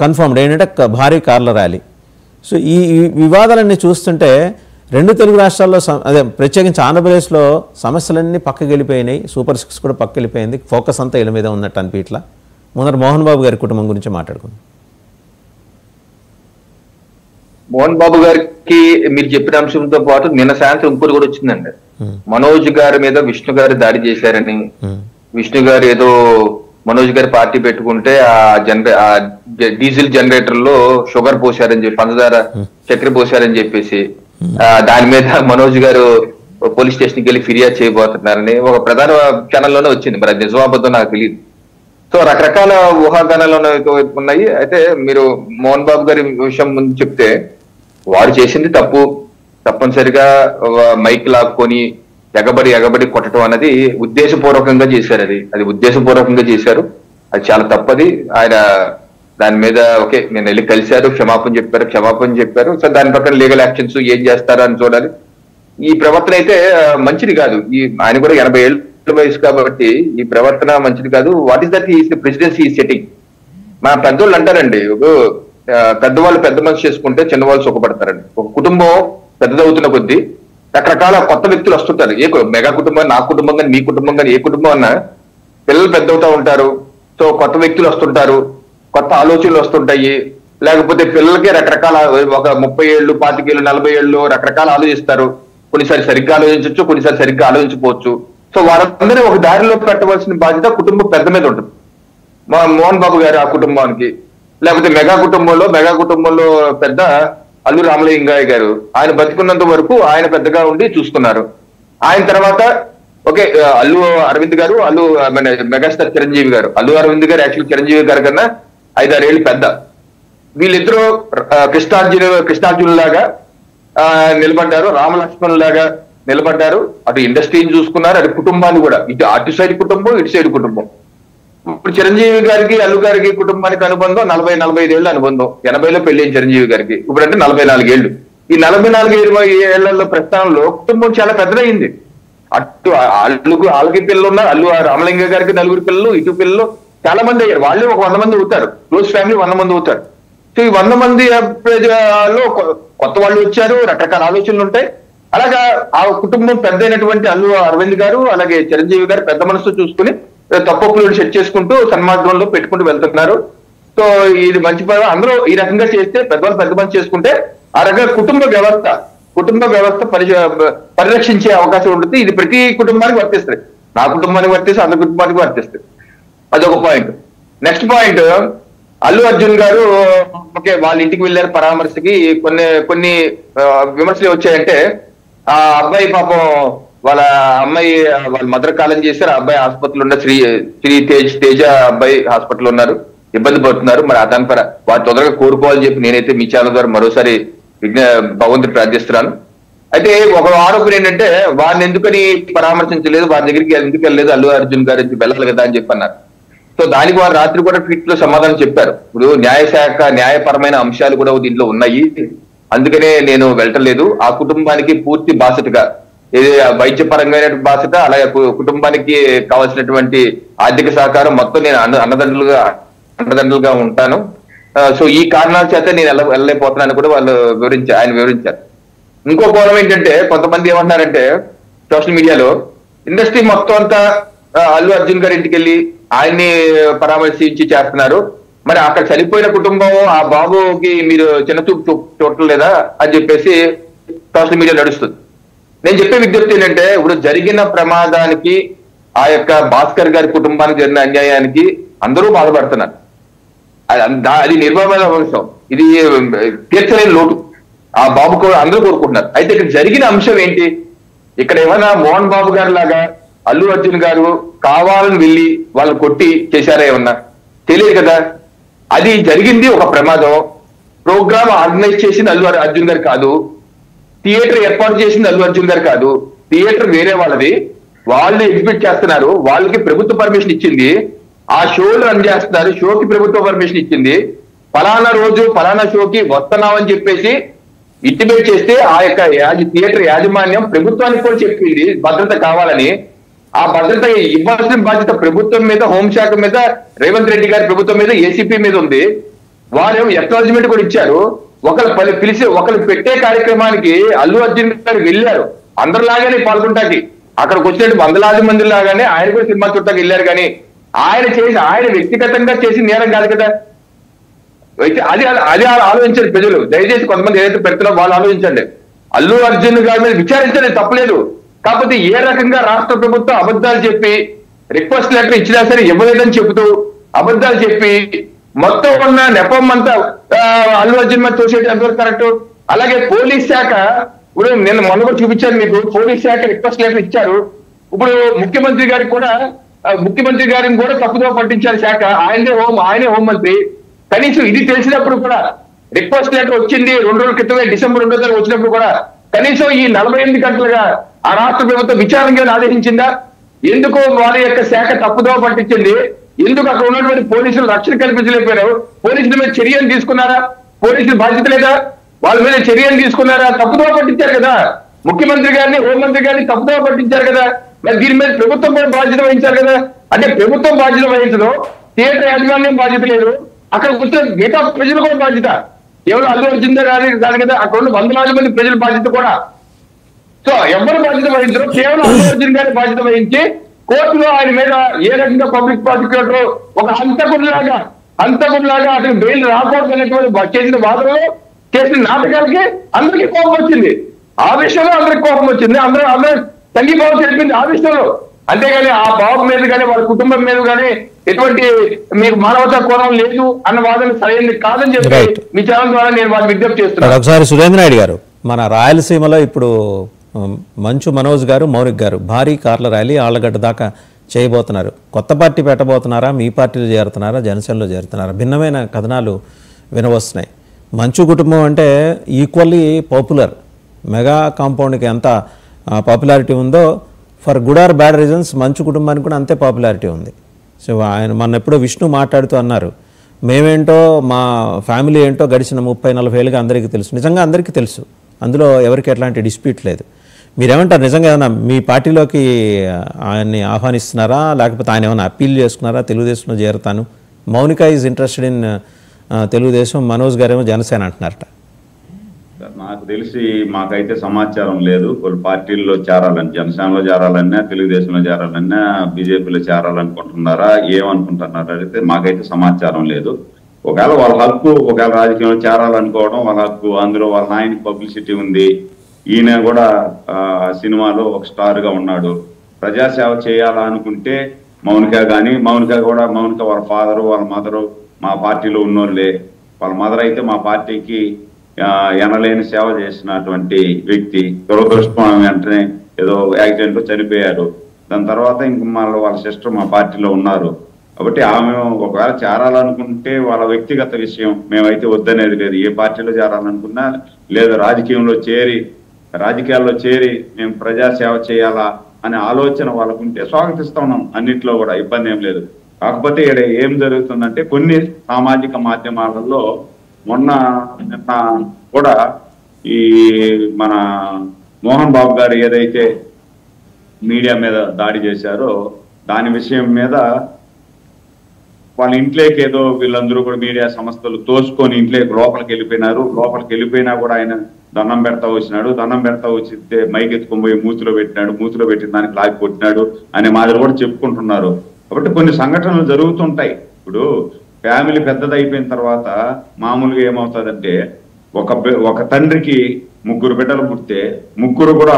కన్ఫర్మ్డ్ ఏంటంటే భారీ కార్ల ర్యాలీ. సో ఈ వివాదాలన్నీ చూస్తుంటే 2 తెలుగు రాష్ట్రాల్లో అదే ప్రత్యేకించి ఆంధ్రప్రదేశ్లో సమస్యలన్నీ పక్కకి వెళ్ళిపోయినాయి, సూపర్ 6 కూడా పక్కకి వెళ్ళిపోయింది, ఫోకస్ అంతా వీళ్ళ మీద ఉన్నట్టు అనిపించట్లా. ముందర మోహన్ బాబు గారి కుటుంబం గురించి మాట్లాడుకుందాం. మోహన్ బాబు గారికి మీరు చెప్పిన అంశంతో పాటు నిన్న సాయంత్రం ఇంకోటి కూడా వచ్చిందండి. మనోజ్ గారి మీద విష్ణు గారు దాడి చేశారని, విష్ణు గారు ఏదో మనోజ్ గారి పార్టీ పెట్టుకుంటే ఆ డీజిల్ జనరేటర్ లో షుగర్ పోసారని చెప్పి, పంచదార చక్కెర పోసారని చెప్పేసి దాని మీద మనోజ్ గారు పోలీస్ స్టేషన్కి వెళ్ళి ఫిర్యాదు చేయబోతున్నారని ఒక ప్రధాన ఛానల్లోనే వచ్చింది. మరి అది నిజమాబద్ధం నాకు తెలియదు. సో రకరకాల ఊహాగానాలు ఉన్నాయి. అయితే మీరు మోహన్ బాబు గారి విషయం ముందు చెప్తే, వారు చేసింది తప్పు, తప్పనిసరిగా మైక్ లాక్కొని ఎగబడి కొట్టడం అనేది ఉద్దేశపూర్వకంగా చేశారు. అది ఉద్దేశపూర్వకంగా చేశారు, అది చాలా తప్పది. ఆయన దాని మీద ఓకే నేను వెళ్ళి కలిశారు, క్షమాపణ చెప్పారు. సో దాని ప్రకారం లీగల్ యాక్షన్స్ ఏం చేస్తారో అని చూడాలి. ఈ ప్రవర్తన అయితే మంచిది కాదు. ఆయన కూడా 80 ఏళ్ళ వయసు కాబట్టి ఈ ప్రవర్తన మంచిది కాదు. What is that is the presidency ఈ సెట్టింగ్. మా పెద్దోళ్ళు అంటారండి, పెద్దవాళ్ళు పెద్ద మనసు చేసుకుంటే చిన్నవాళ్ళు సుఖపడతారండి. ఒక కుటుంబం పెద్దదవుతున్న కొద్దీ రకరకాల కొత్త వ్యక్తులు వస్తుంటారు. మెగా కుటుంబం, నా కుటుంబం కానీ, మీ కుటుంబం కానీ, ఏ కుటుంబం అన్నా పిల్లలు పెద్దవుతా ఉంటారు. సో కొత్త వ్యక్తులు వస్తుంటారు, కొత్త ఆలోచనలు వస్తుంటాయి. లేకపోతే పిల్లలకి రకరకాల ఒక 30 ఏళ్ళు, 25 ఏళ్ళు, 40 ఏళ్ళు రకరకాల ఆలోచిస్తారు. కొన్నిసారి సరిగ్గా ఆలోచించవచ్చు, కొన్నిసారి సరిగ్గా ఆలోచించకపోవచ్చు. సో వారందరినీ ఒక దారిలో పెట్టవలసిన బాధ్యత కుటుంబం పెద్ద మీద ఉంటుంది. మా మోహన్ బాబు గారు ఆ కుటుంబానికి, లేకపోతే మెగా కుటుంబంలో పెద్ద అల్లు రామలింగయ్య గారు, ఆయన బతికున్నంత వరకు ఆయన పెద్దగా ఉండి చూసుకున్నారు. ఆయన తర్వాత అల్లు అరవింద్ గారు, మెగాస్టార్ చిరంజీవి గారు. అల్లు అరవింద్ గారు యాక్చువల్ చిరంజీవి గారి కన్నా 5-6 ఏళ్ళు పెద్ద. వీళ్ళిద్దరూ కృష్ణార్జునులాగా నిలబడ్డారు, రామలక్ష్మణ్ లాగా నిలబడ్డారు. అటు ఇండస్ట్రీని చూసుకున్నారు, అటు కుటుంబాన్ని కూడా, అటు సైడ్ కుటుంబం, ఇటు సైడ్ కుటుంబం. ఇప్పుడు చిరంజీవి గారికి, అల్లు గారికి కుటుంబానికి అనుబంధం 40-45 ఏళ్ళ అనుబంధం. 80లో పెళ్ళైంది చిరంజీవి గారికి, ఇప్పుడంటే 44 ఏళ్ళు. ఈ 44 ఏళ్లలో ప్రస్థానంలో కుటుంబం చాలా పెద్దదైంది. అటు వాళ్ళకి పిల్లలు ఉన్నారు, అల్లు రామలింగ గారికి 4 పిల్లలు, ఇటు పిల్లలు చాలా మంది అయ్యారు. వాళ్ళే ఒక 100 మంది అవుతారు, క్లోజ్ ఫ్యామిలీ 100 మంది అవుతారు. సో ఈ 100 మంది లో కొత్త వాళ్ళు వచ్చారు, రకరకాల ఆలోచనలు ఉంటాయి. అలాగా ఆ కుటుంబం పెద్ద అయినటువంటి అల్లు అరవింద్ గారు, అలాగే చిరంజీవి గారు పెద్ద మనసు చూసుకుని తప్పులు సెట్ చేసుకుంటూ సన్మార్గంలో పెట్టుకుంటూ వెళ్తున్నారు. సో ఇది మంచి పని. అందరూ ఈ రకంగా చేస్తే, పెద్దవాళ్ళు పెద్ద పని చేసుకుంటే ఆ రకంగా కుటుంబ వ్యవస్థ పరిరక్షించే అవకాశం ఉంటుంది. ఇది ప్రతి కుటుంబానికి వర్తిస్తుంది. నా కుటుంబానికి వర్తిస్తుంది, అందరి కుటుంబానికి వర్తిస్తుంది. అదొక point. Next point, Allu Arjun గారు వాళ్ళ ఇంటికి వెళ్ళారు పరామర్శకి. కొన్ని విమర్శలు వచ్చాయంటే, ఆ అబ్బాయి పాపం వాళ్ళ మదర్ కాలం చేశారు. ఆ అబ్బాయి హాస్పిటల్ ఉన్న శ్రీ తేజ అబ్బాయి హాస్పిటల్ ఉన్నారు, ఇబ్బంది పడుతున్నారు. మరి దాని పర వారు తొందరగా కోరుకోవాలని చెప్పి నేనైతే మీ ఛానల్ ద్వారా మరోసారి భగవంతుడు ప్రార్థిస్తున్నాను. అయితే ఒక ఆరోపణ ఏంటంటే, వారిని ఎందుకని పరామర్శించలేదు, వారి దగ్గరికి ఎందుకు వెళ్ళలేదు, అల్లు అర్జున్ గారి వెళ్ళాలి కదా అని చెప్పి అన్నారు. సో దానికి వారు రాత్రి కూడా ట్వీట్ లో సమాధానం చెప్పారు. ఇప్పుడు న్యాయశాఖ న్యాయపరమైన అంశాలు కూడా దీంట్లో ఉన్నాయి, అందుకనే నేను వెళ్ళలేదు. ఆ కుటుంబానికి పూర్తి బాధ్యతగా, వైద్యపరంగా బాధ్యత, అలాగే కుటుంబానికి కావాల్సినటువంటి ఆర్థిక సహకారం మొత్తం నేను అండదండలుగా ఉంటాను. సో ఈ కారణాల చేత నేను వెళ్ళలేకపోతున్నాను కూడా ఆయన వివరించారు. ఇంకో కోణం ఏంటంటే, కొంతమంది ఏమంటున్నారంటే సోషల్ మీడియాలో, ఇండస్ట్రీ మొత్తం అంతా అల్లు అర్జున్ గారి ఇంటికి వెళ్ళి ఆయన్ని పరామర్శించి చేస్తున్నారు, మరి అక్కడ చనిపోయిన కుటుంబం ఆ బాబుకి మీరు చిన్న చూపు చూడలేదా అని చెప్పేసి సోషల్ మీడియా నడుస్తుంది. నేను చెప్పే విజ్ఞప్తి ఏంటంటే, ఇప్పుడు జరిగిన ప్రమాదానికి, ఆ యొక్క భాస్కర్ గారి కుటుంబానికి జరిగిన అన్యాయానికి అందరూ బాధపడుతున్నారు. అది నిర్మమైన అంశం, ఇది తీర్చలేని లోటు. ఆ బాబు కూడా అందరూ కోరుకుంటున్నారు. అయితే ఇక్కడ జరిగిన అంశం ఏంటి? ఇక్కడ ఏమైనా మోహన్ బాబు గారి లాగా అల్లు అర్జున్ గారు కావాలని వెళ్ళి వాళ్ళు కొట్టి చేశారా ఏమన్నా? తెలియదు కదా. అది జరిగింది ఒక ప్రమాదం. ప్రోగ్రామ్ ఆర్గనైజ్ చేసింది అల్లు అర్జున్ గారు కాదు, థియేటర్ ఏర్పాటు చేసింది అల్లు అర్జున్ గారు కాదు, థియేటర్ వేరే వాళ్ళది, వాళ్ళు ఎగ్జిబిట్ చేస్తున్నారు, వాళ్ళకి ప్రభుత్వ పర్మిషన్ ఇచ్చింది, ఆ షోలు రన్ చేస్తున్నారు, షోకి ప్రభుత్వ పర్మిషన్ ఇచ్చింది, ఫలానా రోజు ఫలానా షోకి వస్తున్నామని చెప్పేసి ఇంటిమేట్ చేస్తే ఆ యొక్క థియేటర్ యాజమాన్యం ప్రభుత్వానికి కూడా చెప్పింది భద్రత కావాలని. ఆ భద్రత ఇవ్వాల్సిన బాధ్యత ప్రభుత్వం మీద, హోంశాఖ మీద, రేవంత్ రెడ్డి గారి ప్రభుత్వం మీద, ఏసీపీ మీద ఉంది. వారు ఎక్నాలజ్మెంట్ కూడా ఇచ్చారు. ఒకరు పెట్టే కార్యక్రమానికి అల్లు అర్జున్ గారు వెళ్ళారు, అందరిలాగానే పాల్గొంటాకి. అక్కడికి వచ్చినట్టు 100,000 మంది లాగానే ఆయన కూడా సినిమా చూడటానికి వెళ్ళారు. కానీ ఆయన వ్యక్తిగతంగా చేసి నేరం కాదు కదా. అది ఆలోచించండి ప్రజలు, దయచేసి కొంతమంది ఏదైతే పెడుతున్నారో వాళ్ళు ఆలోచించండి. అల్లు అర్జున్ గారి మీద విచారించండి, తప్పలేదు. కాకపోతే ఏ రకంగా రాష్ట్ర ప్రభుత్వం అబద్ధాలు చెప్పి, రిక్వెస్ట్ లెటర్ ఇచ్చినా సరే ఇవ్వలేదని చెబుతూ అబద్ధాలు చెప్పి మొత్తం ఉన్న నెపం అంతా అల్లు అర్జున్ మీద తోసేయడం ఎంతవరకు కరెక్ట్? అలాగే పోలీస్ శాఖ, ఇప్పుడు నేను మొన్న కూడా చూపించాను మీకు, పోలీస్ శాఖ రిక్వెస్ట్ లెటర్ ఇచ్చారు. ఇప్పుడు ముఖ్యమంత్రి గారిని కూడా తప్పుదో పట్టించారు శాఖ. ఆయనే హోంమంత్రి. కనీసం ఇది తెలిసినప్పుడు కూడా, రిక్వెస్ట్ లెటర్ వచ్చింది 2 రోజుల క్రితమే, డిసెంబర్ 2వ తారీఖు వచ్చినప్పుడు కూడా కనీసం ఈ 48 గంటలుగా ఆ రాష్ట్ర ప్రభుత్వం విచారణ ఆదేశించిందా? ఎందుకు వారి యొక్క శాఖ తప్పుదో పట్టించింది? ఎందుకు అక్కడ ఉన్నటువంటి పోలీసులు రక్షణ కల్పించలేకపోయారు? పోలీసుల మీద చర్యలు తీసుకున్నారా? పోలీసులు బాధ్యత లేదా? వాళ్ళ మీద చర్యలు తీసుకున్నారా? తప్పుదో పట్టించారు కదా. ముఖ్యమంత్రి గారిని, హోంమంత్రి గారిని తప్పుదో పట్టించారు కదా. మరి దీని మీద ప్రభుత్వం కూడా బాధ్యత వహించారు కదా. అంటే ప్రభుత్వం బాధ్యత వహించదు, థియేటర్ యాజమాన్యం బాధ్యత లేదు, అక్కడ కూర్చొని మిగతా ప్రజలు కూడా బాధ్యత. కేవలం అల్లు అర్జున్ గారి దాని కదా అక్కడ ఉన్న వందలాది మంది ప్రజల బాధ్యత కూడా. సో ఎవరు బాధ్యత వహించరు, కేవలం అల్లు అర్జున్ గారి బాధ్యత వహించి కోర్టులో ఆయన మీద ఏ రకంగా పబ్లిక్ ప్రాసిక్యూటర్ ఒక హంతకుడిలాగా అతనికి బెయిల్ రాకూడదు అనేటువంటి చేసిన వాదనలో చేసిన నాటకాలకి అందరికీ కోపం వచ్చింది. ఆ విషయంలో అందరికి కోపం వచ్చింది, అందరూ తగ్గిపోవడం చెప్పింది ఆ విషయంలో. అంతేగాని ఆ బాబు మీద కానీ వాళ్ళ కుటుంబం మీద కానీ ఎటువంటి మీకు మానవతా కోణం లేదు అన్న వాదన సరైనది కాదని చెప్పి మీ ఛానల్ ద్వారా నేను వాళ్ళకి విజ్ఞప్తి చేస్తున్నాను. ఒకసారి సురేంద్ర నాయుడు గారు, మన రాయలసీమలో ఇప్పుడు మంచు మనోజ్ గారు, మౌనిక్ గారు భారీ కార్ల ర్యాలీ ఆళ్లగడ్డ దాకా చేయబోతున్నారు. కొత్త పార్టీ పెట్టబోతున్నారా, మీ పార్టీలో చేరుతున్నారా, జనసేనలో చేరుతున్నారా? భిన్నమైన కథనాలు వినవస్తున్నాయి. మంచు కుటుంబం అంటే ఈక్వల్లీ పాపులర్, మెగా కాంపౌండ్కి ఎంత పాపులారిటీ ఉందో for good or bad reasons మంచు కుటుంబానికి కూడా అంతే పాపులారిటీ ఉంది. సో ఆయన మొన్న ఎప్పుడో విష్ణు మాట్లాడుతూ అన్నారు, మేమేంటో మా ఫ్యామిలీ ఏంటో గడిచిన 30-40 ఏళ్ళుగా అందరికీ తెలుసు. నిజంగా అందరికీ తెలుసు, అందులో ఎవరికి ఎట్లాంటి డిస్ప్యూట్ లేదు. మీరేమంటారు? నిజంగా ఏమన్నా మీ పార్టీలోకి ఆయన్ని ఆహ్వానిస్తున్నారా, లేకపోతే ఆయన ఏమైనా అప్పీల్ చేసుకున్నారా తెలుగుదేశంలో చేరుతాను? Mounika is interested in Telugudesam, Manoj గారేమో జనసేన అంటున్నారట. నాకు తెలిసి మాకైతే సమాచారం లేదు. కొన్ని పార్టీల్లో చేరాలని, జనసేనలో చేరాలన్నా, తెలుగుదేశంలో చేరాలన్నా, బీజేపీలో చేరాలనుకుంటున్నారా, ఏమనుకుంటున్నారా అయితే మాకైతే సమాచారం లేదు. ఒకవేళ వాళ్ళ హక్కు, ఒకవేళ రాజకీయంలో చేరాలనుకోవడం వాళ్ళ హక్కు. అందులో వాళ్ళ నాయనకి పబ్లిసిటీ ఉంది, ఈయన కూడా సినిమాలో ఒక స్టార్ గా ఉన్నాడు. ప్రజాసేవ చేయాలనుకుంటే మౌనిక కానీ, మౌనిక వాళ్ళ ఫాదరు వాళ్ళ మదరు మా పార్టీలో ఉన్నోళ్ళే. వాళ్ళ మదర్ అయితే మా పార్టీకి ఎనలేని సేవ చేసినటువంటి వ్యక్తి. దురదృష్టం వెంటనే ఏదో యాక్సిడెంట్ లో చనిపోయారు. దాని తర్వాత ఇంక వాళ్ళ సిస్టర్ మా పార్టీలో ఉన్నారు. కాబట్టి ఆమె ఒకవేళ చేరాలనుకుంటే వాళ్ళ వ్యక్తిగత విషయం, మేమైతే వద్దనేది లేదు. ఏ పార్టీలో చేరాలనుకున్నా లేదు, రాజకీయాల్లో చేరి మేము ప్రజాసేవ చేయాలా అనే ఆలోచన వాళ్ళకుంటే స్వాగతిస్తా ఉన్నాం. అన్నిట్లో కూడా ఇబ్బంది ఏం లేదు. కాకపోతే ఇక్కడ ఏం జరుగుతుందంటే కొన్ని సామాజిక మాధ్యమాలలో నిన్న కూడా ఈ మన మోహన్ బాబు గారు ఏదైతే మీడియా మీద దాడి చేశారో దాని విషయం మీద వాళ్ళ ఇంట్లోకి ఏదో వీళ్ళందరూ కూడా మీడియా సంస్థలు తోసుకొని ఇంట్లోకి లోపలికి వెళ్ళిపోయినారు. లోపలికి వెళ్ళిపోయినా కూడా ఆయన దండం పెడతా వచ్చినాడు. దండం పెడతా వచ్చితే మైక్ ఎత్తుకొని పోయి మూతిలో పెట్టినాడు. మూతిలో పెట్టిన దానికి లాగి కొట్టినాడు అనే మాదిరి కూడా చెప్పుకుంటున్నారు. కాబట్టి కొన్ని సంఘటనలు జరుగుతుంటాయి. ఇప్పుడు ఫ్యామిలీ పెద్దది అయిపోయిన తర్వాత మామూలుగా ఏమవుతుందంటే ఒక తండ్రికి 3 బిడ్డలు పుడితే 3 కూడా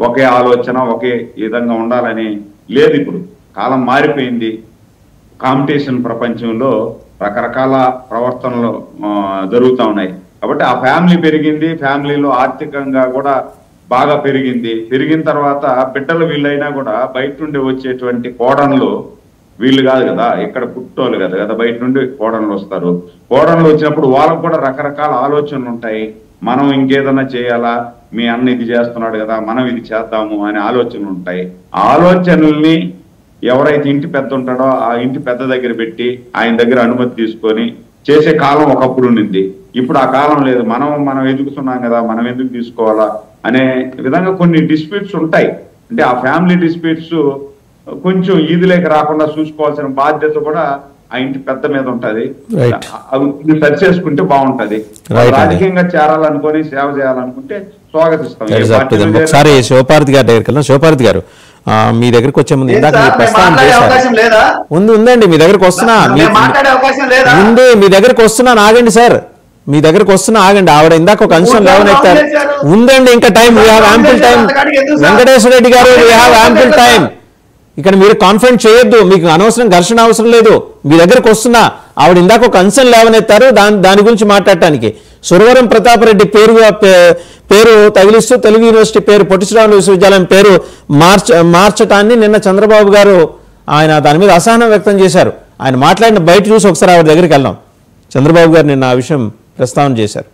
ఒకే ఆలోచన, ఒకే విధంగా ఉండాలని లేదు. ఇప్పుడు కాలం మారిపోయింది. కాంపిటీషన్ ప్రపంచంలో రకరకాల ప్రవర్తనలు జరుగుతూ ఉన్నాయి. కాబట్టి ఆ ఫ్యామిలీ పెరిగింది, ఫ్యామిలీలో ఆర్థికంగా కూడా బాగా పెరిగిన తర్వాత బిడ్డలు వీళ్ళైనా కూడా బయట నుండి వచ్చేటువంటి కోడన్లు వీళ్ళు కాదు కదా, ఇక్కడ పుట్టోళ్ళు కదా, బయట నుండి కోడన్లు వస్తారు. కోడన్లు వచ్చినప్పుడు వాళ్ళకు కూడా రకరకాల ఆలోచనలు ఉంటాయి. మనం ఇంకేదన్నా చేయాలా, మీ అన్న ఇది చేస్తున్నాడు కదా, మనం ఇది చేద్దాము అనే ఆలోచనలు ఉంటాయి. ఆ ఆలోచనల్ని ఎవరైతే ఇంటి పెద్ద ఉంటాడో ఆ ఇంటి పెద్ద దగ్గర పెట్టి ఆయన దగ్గర అనుమతి తీసుకొని చేసే కాలం ఒకప్పుడు ఉండింది. ఇప్పుడు ఆ కాలం లేదు. మనం ఎదుగుతున్నాం కదా, మనం ఎందుకు తీసుకోవాలా అనే విధంగా కొన్ని డిస్ప్యూట్స్ ఉంటాయి. అంటే ఆ ఫ్యామిలీ డిస్ప్యూట్స్ కొంచెం ఈదులేక రాకుండా చూసుకోవాల్సిన బాధ్యత కూడా ఆ ఇంటి పెద్ద మీద ఉంటది. అవి సరి చేసుకుంటే బాగుంటది. రాజకీయంగా చేరాలనుకొని సేవ చేయాలనుకుంటే స్వాగతిస్తాం. ఒకసారి శివపార్వతి గారి దగ్గరికి వెళ్దాం. శివపార్వతి గారు, మీ దగ్గరికి వచ్చే ముందు ఇందాక ప్రస్తావన చేశారు. ఉందండి, మీ దగ్గరకు వస్తున్నా, మీ దగ్గరకు వస్తున్నా, ఆగండి సార్, మీ దగ్గరకు వస్తున్నా ఆగండి. ఆవిడ ఇందాక ఒక అంశం లేవనెత్తారు. ఉందండి, ఇంకా time, we have ample time. Venkateswara Reddy గారు, వీ హ్యావ్ యాంపుల్ టైం. ఇక్కడ మీరు కాన్ఫరెన్స్ చేయొద్దు, మీకు అనవసరం ఘర్షణ అవసరం లేదు. మీ దగ్గరకు వస్తున్నా, ఆవిడ ఇందాక ఒక అంశం లేవనెత్తారు, దాని గురించి మాట్లాడటానికి. సురవరం ప్రతాపరెడ్డి పేరు తగిలిస్తూ తెలుగు యూనివర్సిటీ పేరు, పొట్టి శ్రీరాములు విశ్వవిద్యాలయం పేరు మార్చటాన్ని నిన్న చంద్రబాబు గారు ఆయన దాని మీద అసహనం వ్యక్తం చేశారు. ఆయన మాట్లాడిన బయట చూసి ఒకసారి ఆవిడ దగ్గరికి వెళ్దాం. చంద్రబాబు గారు నిన్న ఆ విషయం ప్రస్తావన చేశారు.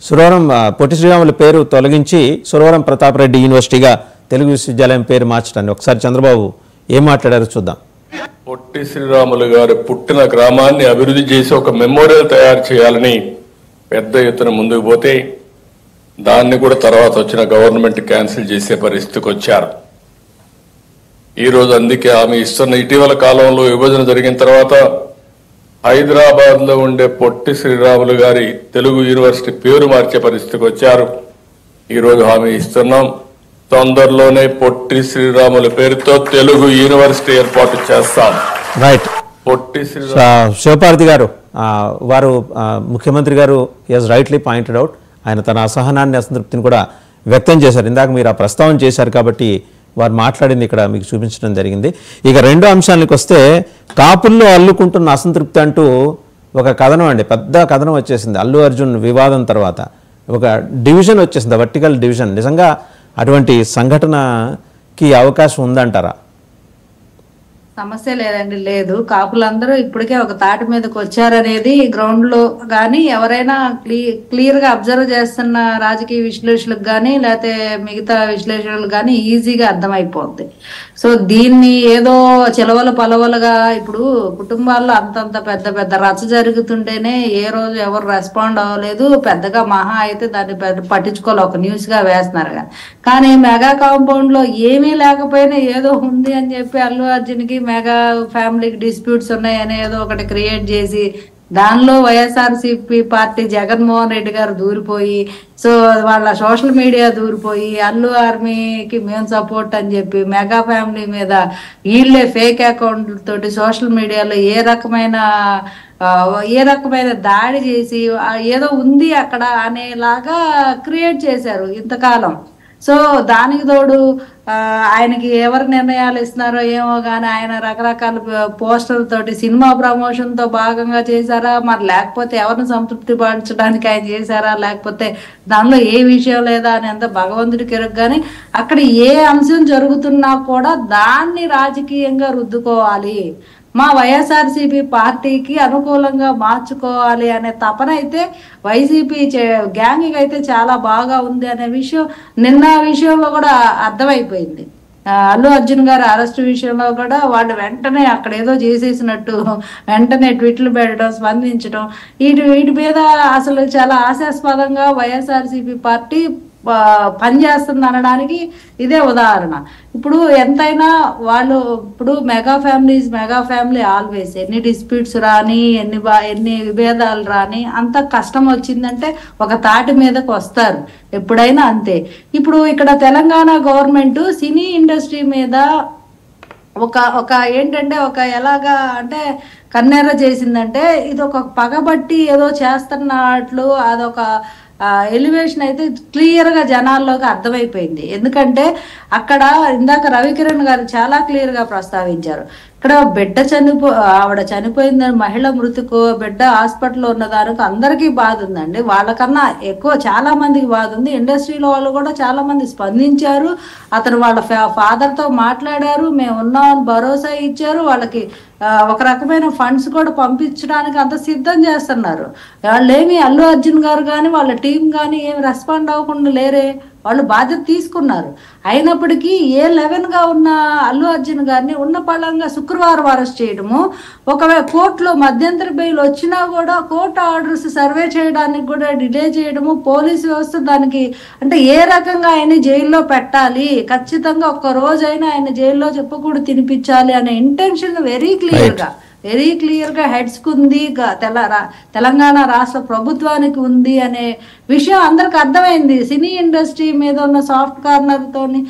సురవరం పొట్టి శ్రీరాములు పేరు తొలగించి సురవరం ప్రతాపరెడ్డి యూనివర్సిటీగా తెలుగు విశ్వవిద్యాలయం పేరు మార్చడాన్ని ఒకసారి చంద్రబాబు ఏం మాట్లాడారో చూద్దాం. పొట్టి శ్రీరాములు గారు పుట్టిన గ్రామాన్ని అభివృద్ధి చేసి ఒక మెమోరియల్ తయారు చేయాలని పెద్ద ఎత్తున ముందుకు పోతే దాన్ని కూడా తర్వాత వచ్చిన గవర్నమెంట్ క్యాన్సిల్ చేసే పరిస్థితికి వచ్చారు. ఈరోజు అందుకే ఆమె ఇస్తున్న ఇటీవల కాలంలో విభజన జరిగిన తర్వాత హైదరాబాద్ లో ఉండే పొట్టి శ్రీరాములు గారి తెలుగు యూనివర్సిటీ పేరు మార్చే పరిస్థితికి వచ్చారు. ఈరోజు హామీ ఇస్తున్నాం, తొందరలోనే పొట్టి శ్రీరాములు పేరుతో తెలుగు యూనివర్సిటీ ఏర్పాటు చేస్తాం. రైట్. పొట్టి శ్రీరాములు శివపార్వతి గారు వారు ముఖ్యమంత్రి గారు హస్ రైట్లీ పాయింటెడ్ అవుట్, ఆయన తన అసహనాన్ని అసంతృప్తిని కూడా వ్యక్తం చేశారు. ఇందాక మీరు ఆ ప్రస్తావన చేశారు కాబట్టి వారు మాట్లాడింది ఇక్కడ మీకు చూపించడం జరిగింది. ఇక రెండో అంశానికి వస్తే, కాపుల్లో అల్లుకుంటున్న అసంతృప్తి అంటూ ఒక కథనం అండి, పెద్ద కథనం వచ్చేసింది. అల్లు అర్జున్ వివాదం తర్వాత ఒక డివిజన్ వచ్చేసింది, వర్టికల్ డివిజన్. నిజంగా అటువంటి సంఘటనకి అవకాశం ఉందంటారా? సమస్య లేదండి, లేదు. కాపులందరూ ఇప్పటికే ఒక తాటి మీదకి వచ్చారనేది గ్రౌండ్ లో కానీ ఎవరైనా క్లియర్ గా అబ్జర్వ్ చేస్తున్న రాజకీయ విశ్లేషకులకు కానీ లేకపోతే మిగతా విశ్లేషకులకు కానీ ఈజీగా అర్థమైపోద్ది. సో దీన్ని ఏదో చిలవల పలవలుగా ఇప్పుడు కుటుంబాల్లో అంతంత పెద్ద పెద్ద రచ్చ జరుగుతుంటేనే ఏ రోజు ఎవరు రెస్పాండ్ అవ్వలేదు, పెద్దగా మహా అయితే దాన్ని పట్టించుకోవాలి, ఒక న్యూస్ గా వేస్తున్నారు. కానీ మెగా కాంపౌండ్ లో ఏమీ లేకపోయినా ఏదో ఉంది అని చెప్పి అల్లు అర్జున్ కి మెగా ఫ్యామిలీకి డిస్ప్యూట్స్ ఉన్నాయని ఏదో ఒకటి క్రియేట్ చేసి దానిలో వైఎస్ఆర్సీపీ పార్టీ జగన్మోహన్ రెడ్డి గారు దూరిపోయి, సో వాళ్ళ సోషల్ మీడియా దూరిపోయి అల్లు ఆర్మీకి మేము సపోర్ట్ అని చెప్పి మెగా ఫ్యామిలీ మీద వీళ్ళే ఫేక్ అకౌంట్ల తోటి సోషల్ మీడియాలో ఏ రకమైన దాడి చేసి ఏదో ఉంది అక్కడ అనేలాగా క్రియేట్ చేశారు ఇంతకాలం. సో దానికి తోడు ఆయనకి ఎవరు నిర్ణయాలు ఇస్తున్నారో ఏమో కానీ ఆయన రకరకాల పోస్టర్ తోటి సినిమా ప్రమోషన్ తో భాగంగా చేశారా, మరి లేకపోతే ఎవరిని సంతృప్తి పరచడానికి ఆయన చేశారా, లేకపోతే దానిలో ఏ విషయం లేదా అని అంత భగవంతుడికి ఎరుగు. కానీ అక్కడ ఏ అంశం జరుగుతున్నా కూడా దాన్ని రాజకీయంగా రుద్దుకోవాలి, మా వైఎస్ఆర్సీపీ పార్టీకి అనుకూలంగా మార్చుకోవాలి అనే తపన అయితే వైసీపీ గ్యాంగ్ అయితే చాలా బాగా ఉంది అనే విషయం నిన్న విషయంలో కూడా అర్థమైపోయింది. అల్లు అర్జున్ గారు అరెస్ట్ విషయంలో కూడా వాళ్ళు వెంటనే అక్కడ ఏదో చేసేసినట్టు వెంటనే ట్వీట్లు పెట్టడం, స్పందించడం, వీటి మీద అసలు చాలా ఆశాస్పదంగా వైఎస్ఆర్సీపీ పార్టీ పనిచేస్తుంది అనడానికి ఇదే ఉదాహరణ. ఇప్పుడు ఎంతైనా వాళ్ళు ఇప్పుడు మెగా ఫ్యామిలీ ఆల్వేస్ ఎన్ని డిస్ప్యూట్స్ రాని ఎన్ని విభేదాలు రాని అంత కష్టం వచ్చిందంటే ఒక తాటి మీదకి వస్తారు ఎప్పుడైనా, అంతే. ఇప్పుడు ఇక్కడ తెలంగాణ గవర్నమెంట్ సినీ ఇండస్ట్రీ మీద ఒక ఏంటంటే ఒక ఎలాగా అంటే కన్నెర్ర చేసిందంటే ఇది ఒక పగబట్టి ఏదో చేస్తున్నట్లు అదొక ఎలివేషన్ అయితే క్లియర్ గా జనాల్లోకి అర్థమైపోయింది. ఎందుకంటే అక్కడ ఇందాక రవికిరణ్ గారు చాలా క్లియర్ గా ప్రస్తావించారు, ఇక్కడ బిడ్డ ఆవిడ చనిపోయిందని మహిళ మృతికో బిడ్డ హాస్పిటల్లో ఉన్న దానికి అందరికీ బాధ ఉందండి, వాళ్ళకన్నా ఎక్కువ చాలా మందికి బాధ ఉంది. ఇండస్ట్రీలో వాళ్ళు కూడా చాలా మంది స్పందించారు, అతను వాళ్ళ ఫాదర్ తో మాట్లాడారు, మేము ఉన్నామని భరోసా ఇచ్చారు, వాళ్ళకి ఒక రకమైన ఫండ్స్ కూడా పంపించడానికి అంత సిద్ధం చేస్తున్నారు. వాళ్ళేమి అల్లు అర్జున్ గారు కానీ వాళ్ళ టీం కానీ ఏమి రెస్పాండ్ అవ్వకుండా లేరే, వాళ్ళు బాధ్యత తీసుకున్నారు. అయినప్పటికీ A11 గా ఉన్న అల్లు అర్జున్ గారిని ఉన్న పళంగా శుక్రవారం అరెస్ట్ చేయడము, ఒకవేళ కోర్టులో మధ్యంతర బెయిల్ వచ్చినా కూడా కోర్టు ఆర్డర్స్ సర్వే చేయడానికి కూడా డిలే చేయడము, పోలీసు వ్యవస్థ దానికి అంటే ఏ రకంగా ఆయన జైల్లో పెట్టాలి, ఖచ్చితంగా ఒక్క రోజైనా ఆయన జైల్లో చెప్పకూడదు తినిపించాలి అనే ఇంటెన్షన్ వెరీ క్లియర్ గా హెడ్స్ కు ఉంది, తెలంగాణ రాష్ట్ర ప్రభుత్వానికి ఉంది అనే విషయం అందరికి అర్థమైంది. సినీ ఇండస్ట్రీ మీద ఉన్న సాఫ్ట్ కార్నర్ తోని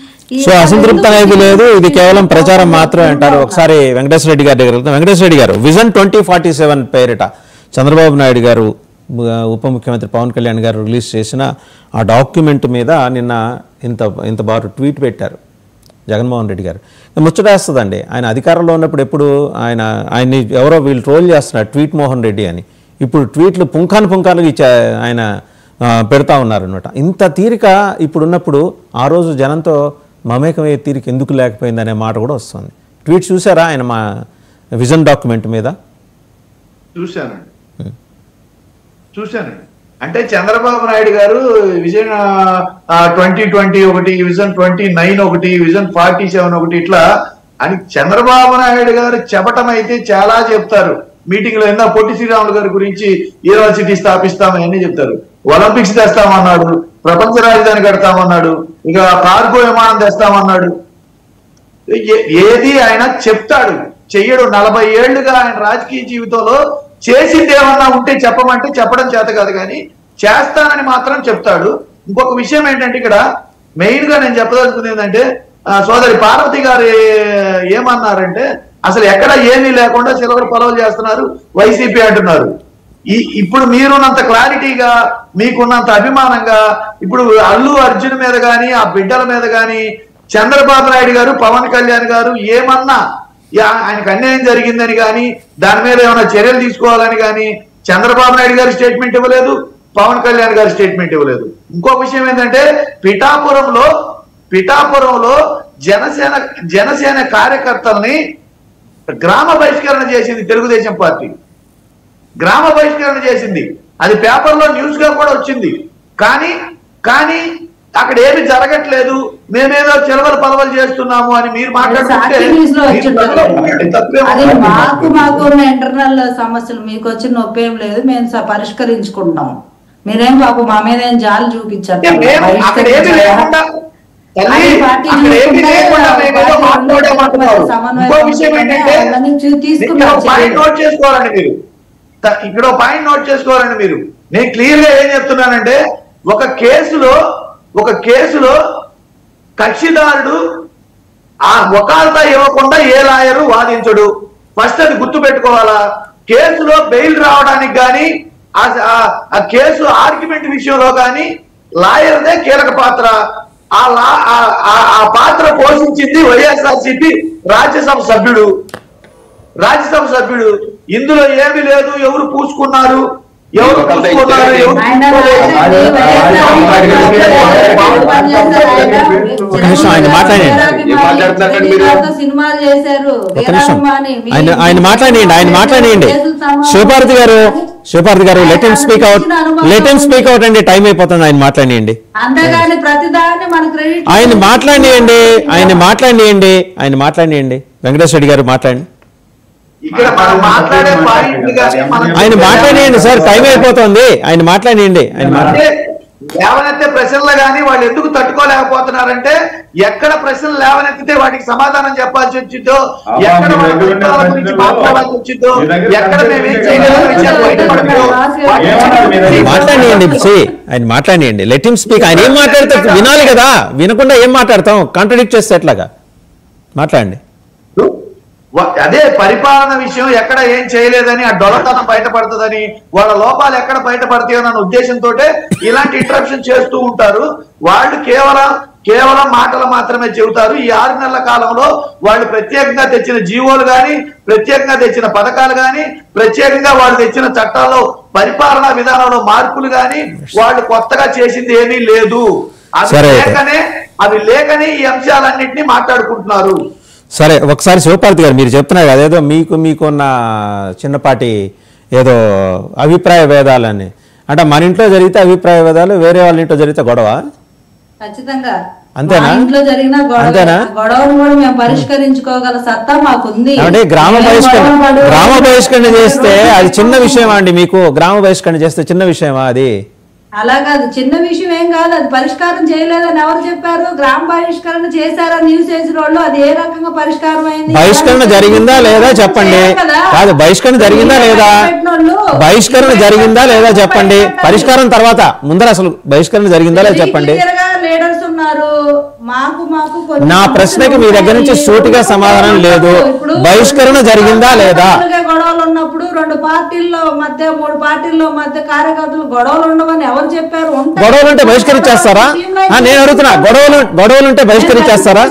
అసంతృప్తి అనేది లేదు, ఇది కేవలం ప్రచారం మాత్రమే అంటారు. ఒకసారి వెంకటేశ్వర రెడ్డి గారి దగ్గర వెంకటేశ్వర రెడ్డి గారు విజన్ 2047 పేరిట చంద్రబాబు నాయుడు గారు ఉప ముఖ్యమంత్రి పవన్ కళ్యాణ్ గారు రిలీజ్ చేసిన ఆ డాక్యుమెంట్ మీద నిన్న ఇంత బారు ట్వీట్ పెట్టారు జగన్మోహన్ రెడ్డి గారు. ముచ్చటేస్తుందండి, ఆయన అధికారంలో ఉన్నప్పుడు ఎప్పుడు ఆయన్ని ఎవరో వీళ్ళు ట్రోల్ చేస్తున్నారు ట్వీట్ మోహన్ రెడ్డి అని, ఇప్పుడు ట్వీట్లు పుంఖానుగా ఆయన పెడతా ఉన్నారనమాట. ఇంత తీరిక ఇప్పుడున్నప్పుడు ఆ రోజు జనంతో మమేకమయ్యే తీరిక ఎందుకు లేకపోయిందనే మాట కూడా వస్తుంది. ట్వీట్ చూసారా ఆయన మా విజన్ డాక్యుమెంట్ మీద? చూశానండి. అంటే చంద్రబాబు నాయుడు గారు విజన్ 2020 ఒకటి, విజన్ 29 ఒకటి, విజన్ 47 ఒకటి, ఇట్లా అని చంద్రబాబు నాయుడు గారు చెప్పటం అయితే చాలా చెప్తారు. మీటింగ్ లో ఎన్నో పొట్టి శ్రీరాములు గారి గురించి యూనివర్సిటీ స్థాపిస్తామని అన్ని చెప్తారు. ఒలింపిక్స్ తెస్తామన్నాడు, ప్రపంచ రాజధాని కడతామన్నాడు, ఇక కార్గో విమానం తెస్తామన్నాడు. ఏది ఆయన చెప్తాడు, చెయ్యడు. 40 ఏళ్లుగా ఆయన రాజకీయ జీవితంలో చేసింది ఏమన్నా ఉంటే చెప్పమంటే చెప్పడం చేత కాదు, కానీ చేస్తానని మాత్రం చెప్తాడు. ఇంకొక విషయం ఏంటంటే ఇక్కడ మెయిన్ గా నేను చెప్పదలుచుకుంది ఏంటంటే సోదరి పార్వతి గారు ఏమన్నారంటే అసలు ఎక్కడ ఏమీ లేకుండా సిల్వర్ పొలవలు చేస్తున్నారు వైసీపీ అంటున్నారు. ఇప్పుడు మీరున్నంత క్లారిటీగా మీకున్నంత అభిమానంగా ఇప్పుడు అల్లు అర్జున్ మీద కానీ ఆ బిడ్డల మీద కానీ చంద్రబాబు నాయుడు గారు పవన్ కళ్యాణ్ గారు ఏమన్నా ఆయనకు అన్యాయం జరిగిందని కానీ దాని మీద ఏమైనా చర్యలు తీసుకోవాలని కానీ చంద్రబాబు నాయుడు గారు స్టేట్మెంట్ ఇవ్వలేదు, పవన్ కళ్యాణ్ గారు స్టేట్మెంట్ ఇవ్వలేదు. ఇంకొక విషయం ఏంటంటే పిఠాపురంలో జనసేన కార్యకర్తల్ని గ్రామ బహిష్కరణ చేసింది తెలుగుదేశం పార్టీ. గ్రామ బహిష్కరణ చేసింది, అది పేపర్లో న్యూస్ గా కూడా వచ్చింది. కానీ అక్కడ ఏమి జరగట్లేదు, మేమేదో చిలవలు పలవలు చేస్తున్నాము అని మీరు మాట్లాడుతుంటే మాకు ఇంటర్నల్ సమస్యలు మీకు వచ్చిన నొప్పి ఏం లేదు, మేము పరిష్కరించుకుంటాం. మీరేం పాపం మా మీద ఏం జాలి చూపించారు. ఇక్కడ పాయింట్ నోట్ చేసుకోవాలండి మీరు. నేను క్లియర్ గా ఏం చెప్తున్నానంటే ఒక కేసులో కక్షిదారుడు ఆ వకాల్తా ఇవ్వకుండా ఏ లాయరు వాదించడు. ఫస్ట్ అది గుర్తు పెట్టుకోవాలా. కేసులో బెయిల్ రావడానికి కానీ ఆ కేసు ఆర్గ్యుమెంట్ విషయంలో కానీ లాయర్దే కీలక పాత్ర. ఆ పాత్ర పోషించింది వైఎస్ఆర్సీపీ రాజ్యసభ సభ్యుడు. ఇందులో ఏమీ లేదు, ఎవరు పూసుకున్నారు ఎవరు ఆయన మాట్లాడండి. శివపార్వతి గారు లెట్ హిమ్ స్పీక్ అవుట్ అండి, టైం అయిపోతుంది. ఆయన మాట్లాడండి. ఆయన మాట్లాడండి. వెంకటేశ్వర రెడ్డి గారు మాట్లాడండి. ఆయన మాట్లాడండి సార్, టైం అయిపోతుంది. ఆయన మాట్లాడండి. లేవనెత్తే ప్రశ్నలు కానీ వాళ్ళు ఎందుకు తట్టుకోలేకపోతున్నారంటే ఎక్కడ ప్రశ్నలు లేవనెత్తితే వాటికి సమాధానం చెప్పాల్సి వచ్చిందో, ఎక్కడ గురించి మాట్లాడాల్సి వచ్చిందో, ఎక్కడ మేమేం ఆయన మాట్లాడండి. Let him speak. ఆయన ఏం మాట్లాడితే వినాలి కదా, వినకుండా ఏం మాట్లాడతాం? కాంట్రడిక్ట్ చేస్తే ఎట్లాగా? మాట్లాడండి. అదే పరిపాలన విషయం ఎక్కడ ఏం చేయలేదని, ఆ డొలతనం బయటపడుతుందని, వాళ్ళ లోపాలు ఎక్కడ బయటపడతాయన్న ఉద్దేశంతో ఇలాంటి ఇంటరప్షన్ చేస్తూ ఉంటారు. వాళ్ళు కేవలం మాటలు మాత్రమే చెబుతారు. ఈ 6 నెలల కాలంలో వాళ్ళు ప్రత్యేకంగా తెచ్చిన జీవోలు కానీ, ప్రత్యేకంగా తెచ్చిన పథకాలు కానీ, ప్రత్యేకంగా వాళ్ళు తెచ్చిన చట్టాల్లో పరిపాలనా విధానంలో మార్పులు కానీ వాళ్ళు కొత్తగా చేసింది ఏమీ లేదు. అవి లేకనే ఈ అంశాలన్నింటినీ మాట్లాడుకుంటున్నారు. సరే, ఒకసారి శివపార్వతి గారు మీరు చెప్తున్నారు కదా ఏదో మీకున్న చిన్నపాటి ఏదో అభిప్రాయ భేదాలని, అంటే మన ఇంట్లో జరిగితే అభిప్రాయ భేదాలు, వేరే వాళ్ళ ఇంట్లో జరిగితే గొడవ. ఖచ్చితంగా అంతేనా? ఇంట్లో జరిగిన గొడవను కూడా మేము పరిష్కరించుకోగల సత్తా మాకుంది. అంటే గ్రామ బహిష్కరణ చేస్తే అది చిన్న విషయమా అండి? మీకు గ్రామ బహిష్కరణ చేస్తే చిన్న విషయమా అది? అలా కాదు, చిన్న విషయం ఏం కాదు. అది పరిష్కారం చేయలేదని ఎవరు చెప్పారు? గ్రామ బహిష్కరణ చేశారని న్యూస్ వేసిన వాళ్ళు అది ఏ రకంగా పరిష్కారం అయింది? బహిష్కరణ జరిగిందా లేదా చెప్పండి. కాదు, బహిష్కరణ జరిగిందా లేదా చెప్పండి. పరిష్కారం తర్వాత ముందర అసలు బహిష్కరణ జరిగిందా లేదా చెప్పండి. లీడర్స్ ఉన్నారు. నా ప్రశ్నకి మీ దగ్గర నుంచి సూటిగా సమాధానం లేదు. బహిష్కరణ జరిగిందా లేదా? గొడవలు ఉన్నప్పుడు 2 పార్టీల్లో మధ్య 3 పార్టీల్లో మధ్య కార్యకర్తలు గొడవలు ఉండవని ఎవరు చెప్పారు? గొడవలు ఉంటే బహిష్కరించేస్తారా? నేను అడుగుతున్నా, గొడవలు ఉంటే బహిష్కరించేస్తారా?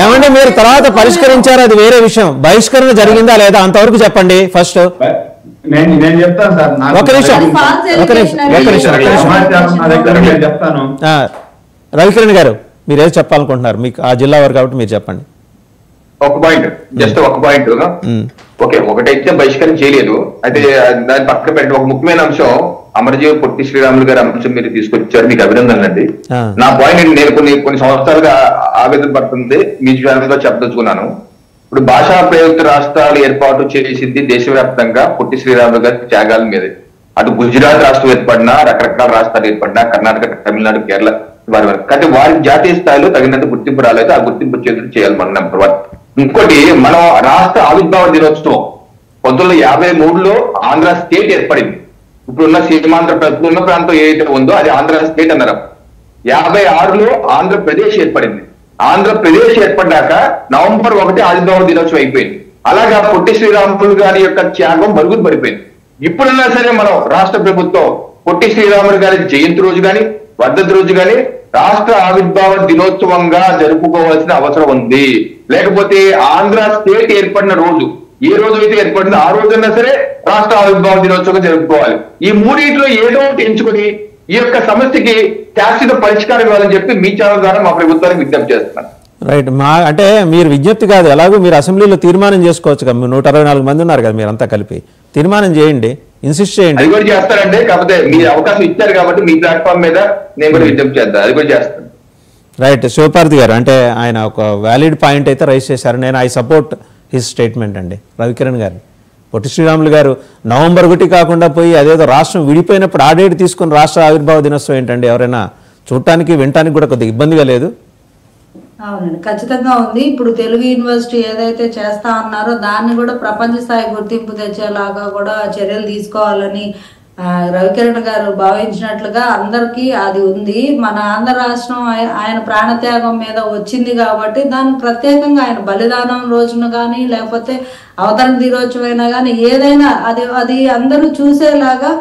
ఏమంటే మీరు తర్వాత పరిష్కరించారు, అది వేరే విషయం. బహిష్కరణ జరిగిందా లేదా అంతవరకు చెప్పండి ఫస్ట్. నేను చెప్తాను సార్. ఒక నిమిషం. రవికిరణ్ గారు మీరు ఏదో చెప్పాలనుకుంటున్నారు, మీకు ఆ జిల్లా వారు కాబట్టి మీరు చెప్పండి. ఒక పాయింట్, జస్ట్ ఒక పాయింట్. ఓకే, ఒకటైతే బహిష్కరణ చేయలేదు, అయితే దాని పక్కన పెట్టి ఒక ముఖ్యమైన అంశం అమరజీవి పొట్టి శ్రీరాములు గారి అంశం మీరు తీసుకొచ్చారు, మీకు అభినందనలు అండి. నా పాయింట్ నేను కొన్ని సంవత్సరాలుగా ఆవేదన పడుతుంది, మీ ఛానల్గా చెప్పదలుచుకున్నాను. ఇప్పుడు భాషా ప్రయుక్త రాష్ట్రాలు ఏర్పాటు చేసింది దేశవ్యాప్తంగా పొట్టి శ్రీరాములు గారి త్యాగాల మీద. అటు గుజరాత్ రాష్ట్రం ఏర్పడినా, రకరకాల రాష్ట్రాలు ఏర్పడినా, కర్ణాటక, తమిళనాడు, కేరళ కానీ వారి జాతీయ స్థాయిలో తగినంత గుర్తింపు రాలేదు. ఆ గుర్తింపు చేయాలి మనం నెంబర్ 1. ఇంకోటి, మనం రాష్ట్ర ఆవిర్భావ దినోత్సవం 1953లో ఆంధ్ర స్టేట్ ఏర్పడింది. ఇప్పుడున్న సీమాంధ్ర ఉన్న ప్రాంతం ఏదైతే ఉందో అది ఆంధ్ర స్టేట్ అన్నారు. 56లో ఆంధ్రప్రదేశ్ ఏర్పడింది. ఆంధ్రప్రదేశ్ ఏర్పడ్డాక నవంబర్ 1 ఆవిర్భావ దినోత్సవం అయిపోయింది. అలాగా పొట్టి శ్రీరాములు గారి యొక్క త్యాగం మరుగున పడిపోయింది. ఇప్పుడన్నా సరే మనం రాష్ట్ర ప్రభుత్వం పొట్టి శ్రీరాములు గారి జయంతి రోజు కానీ వర్ధంతి రోజు కానీ రాష్ట్ర ఆవిర్భావ దినోత్సవంగా జరుపుకోవాల్సిన అవసరం ఉంది. లేకపోతే ఆంధ్ర స్టేట్ ఏర్పడిన రోజు ఏ రోజు అయితే ఏర్పడిందో ఆ రోజైనా సరే రాష్ట్ర ఆవిర్భావ దినోత్సవం జరుపుకోవాలి. ఈ మూడింటిలో ఏదో ఒకటి ఎంచుకొని ఈ యొక్క సమస్యకి శాశ్వత పరిష్కారం ఇవ్వాలని చెప్పి మీ ఛానల్ ద్వారా మా ప్రభుత్వానికి విజ్ఞప్తి చేస్తున్నాను. రైట్. అంటే మీరు విజ్ఞప్తి కాదు, ఎలాగో మీరు అసెంబ్లీలో తీర్మానం చేసుకోవచ్చు కదా, 164 మంది ఉన్నారు కదా, మీరంతా కలిపి తీర్మానం చేయండి, ఇన్సిస్ట్ చేయండి. అది కూడా చేస్తారండి. కాకపోతే మీరు అవకాశం ఇచ్చారు కాబట్టి మీ ప్లాట్ఫామ్ మీద నేను కూడా విజ్ఞప్తి చేస్తాను, అది కూడా చేస్తాను. రైట్. శివపార్తి గారు, అంటే ఆయన ఒక వ్యాలిడ్ పాయింట్ అయితే రైజ్ చేశారు. నేను ఐ సపోర్ట్ హిస్ స్టేట్మెంట్ అండి. రవికిరణ్ గారు, పొట్టి శ్రీరాములు గారు నవంబర్ 1 కాకుండా పోయి అదేదో రాష్ట్రం విడిపోయినప్పుడు ఆ డేట్ తీసుకుని రాష్ట్ర ఆవిర్భావ దినోత్సవం ఏంటండి? ఎవరైనా చూడటానికి వినటానికి కూడా కొద్దిగా ఇబ్బందిగా లేదు? అవునండి, ఖచ్చితంగా ఉంది. ఇప్పుడు తెలుగు యూనివర్సిటీ ఏదైతే చేస్తా ఉన్నారో దాన్ని కూడా ప్రపంచ స్థాయి గుర్తింపు తెచ్చేలాగా కూడా చర్యలు తీసుకోవాలని రవికిరణ్ గారు భావించినట్లుగా అందరికీ అది ఉంది. మన ఆంధ్ర రాష్ట్రం ఆయన ప్రాణత్యాగం మీద వచ్చింది కాబట్టి దానికి ప్రత్యేకంగా ఆయన బలిదానం రోజున కానీ లేకపోతే అవతరణ దినోత్సవమైనా కానీ ఏదైనా అది అందరూ చూసేలాగా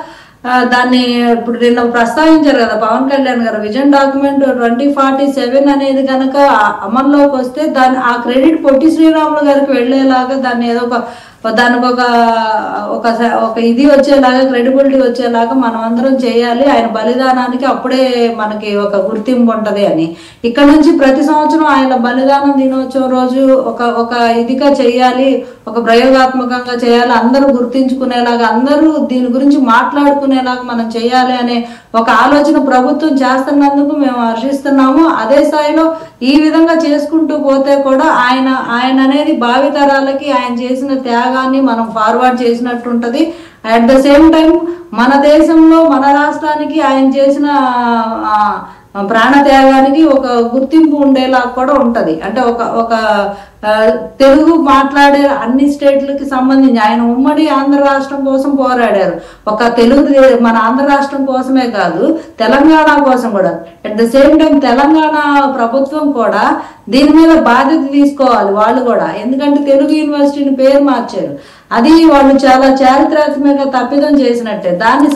దాన్ని ఇప్పుడు నిన్న ప్రస్తావించారు కదా పవన్ కళ్యాణ్ గారు, విజన్ డాక్యుమెంట్ 2047 అనేది కనుక అమల్లోకి వస్తే దాని ఆ క్రెడిట్ పొట్టి శ్రీరాములు గారికి వెళ్ళేలాగా దాన్ని ఏదో దానికి ఒక ఇది వచ్చేలాగా, క్రెడిబిలిటీ వచ్చేలాగా మనం అందరం చేయాలి. ఆయన బలిదానానికి అప్పుడే మనకి ఒక గుర్తింపు ఉంటది అని ఇక్కడ నుంచి ప్రతి సంవత్సరం ఆయన బలిదానం దినోత్సవం రోజు ఒక ఇదిగా చేయాలి, ఒక ప్రయోగాత్మకంగా చేయాలి, అందరూ గుర్తించుకునేలాగా, అందరూ దీని గురించి మాట్లాడుకునేలాగా మనం చేయాలి అనే ఒక ఆలోచన ప్రభుత్వం చేస్తున్నందుకు మేము హర్షిస్తున్నాము. అదే స్థాయిలో ఈ విధంగా చేసుకుంటూ పోతే కూడా ఆయన అనేది భావితరాలకి ఆయన చేసిన త్యాగాన్ని మనం ఫార్వర్డ్ చేసినట్టు ఉంటది. అట్ ద సేమ్ టైం మన దేశంలో మన రాష్ట్రానికి ఆయన చేసిన ప్రాణ త్యాగానికి ఒక గుర్తింపు ఉండేలా కూడా ఉంటది. అంటే ఒక తెలుగు మాట్లాడే అన్ని స్టేట్లకి సంబంధించి ఆయన ఉమ్మడి ఆంధ్ర రాష్ట్రం కోసం పోరాడారు. ఒక తెలుగు మన ఆంధ్ర రాష్ట్రం కోసమే కాదు, తెలంగాణ కోసం కూడా. At the same time Telangana ప్రభుత్వం కూడా దీని మీద బాధ్యత తీసుకోవాలి వాళ్ళు కూడా. ఎందుకంటే తెలుగు యూనివర్సిటీని పేరు మార్చారు, అది వాళ్ళు చాలా చారిత్రాత్మక తప్పిదం చేసినట్టే. దాన్ని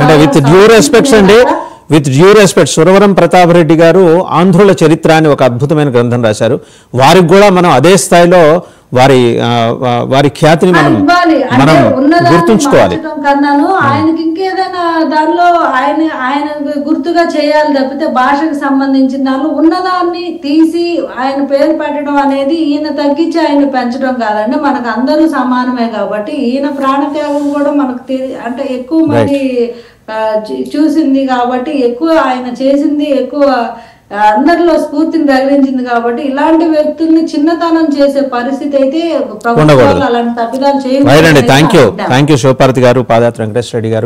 with due respect Suravaram Pratap Reddy గారు ఆంధ్రుల చరిత్ర అని ఒక అద్భుతమైన గ్రంథం రాశారు. వారికి కూడా మనం అదే స్థాయిలో వారి ఖ్యాతిని మనం గుర్తుంచుకోవాలి. కన్నాను ఆయనకి ఇంకేదైనా దానిలో ఆయన గుర్తుగా చేయాలి తప్పితే భాషకు సంబంధించిన దానిలో ఉన్నదాన్ని తీసి ఆయన పేరు పెట్టడం అనేది ఈయన తగ్గించి ఆయన పెంచడం కాదండి. మనకు అందరూ సమానమే కాబట్టి ఈయన ప్రాణత్యాగం కూడా మనకు అంటే ఎక్కువ మంది చూసింది కాబట్టి, ఎక్కువ ఆయన చేసింది ఎక్కువ అందరిలో స్ఫూర్తిని రగిలించింది కాబట్టి ఇలాంటి వ్యక్తుల్ని చిన్నతనం చేసే పరిస్థితి అయితే ప్రభుత్వాలు అలాంటి తప్పిదాలు చేయాలి. థ్యాంక్ యూ శివపార్తి గారు, పాదయాత్ర వెంకటేశ్వర రెడ్డి గారు,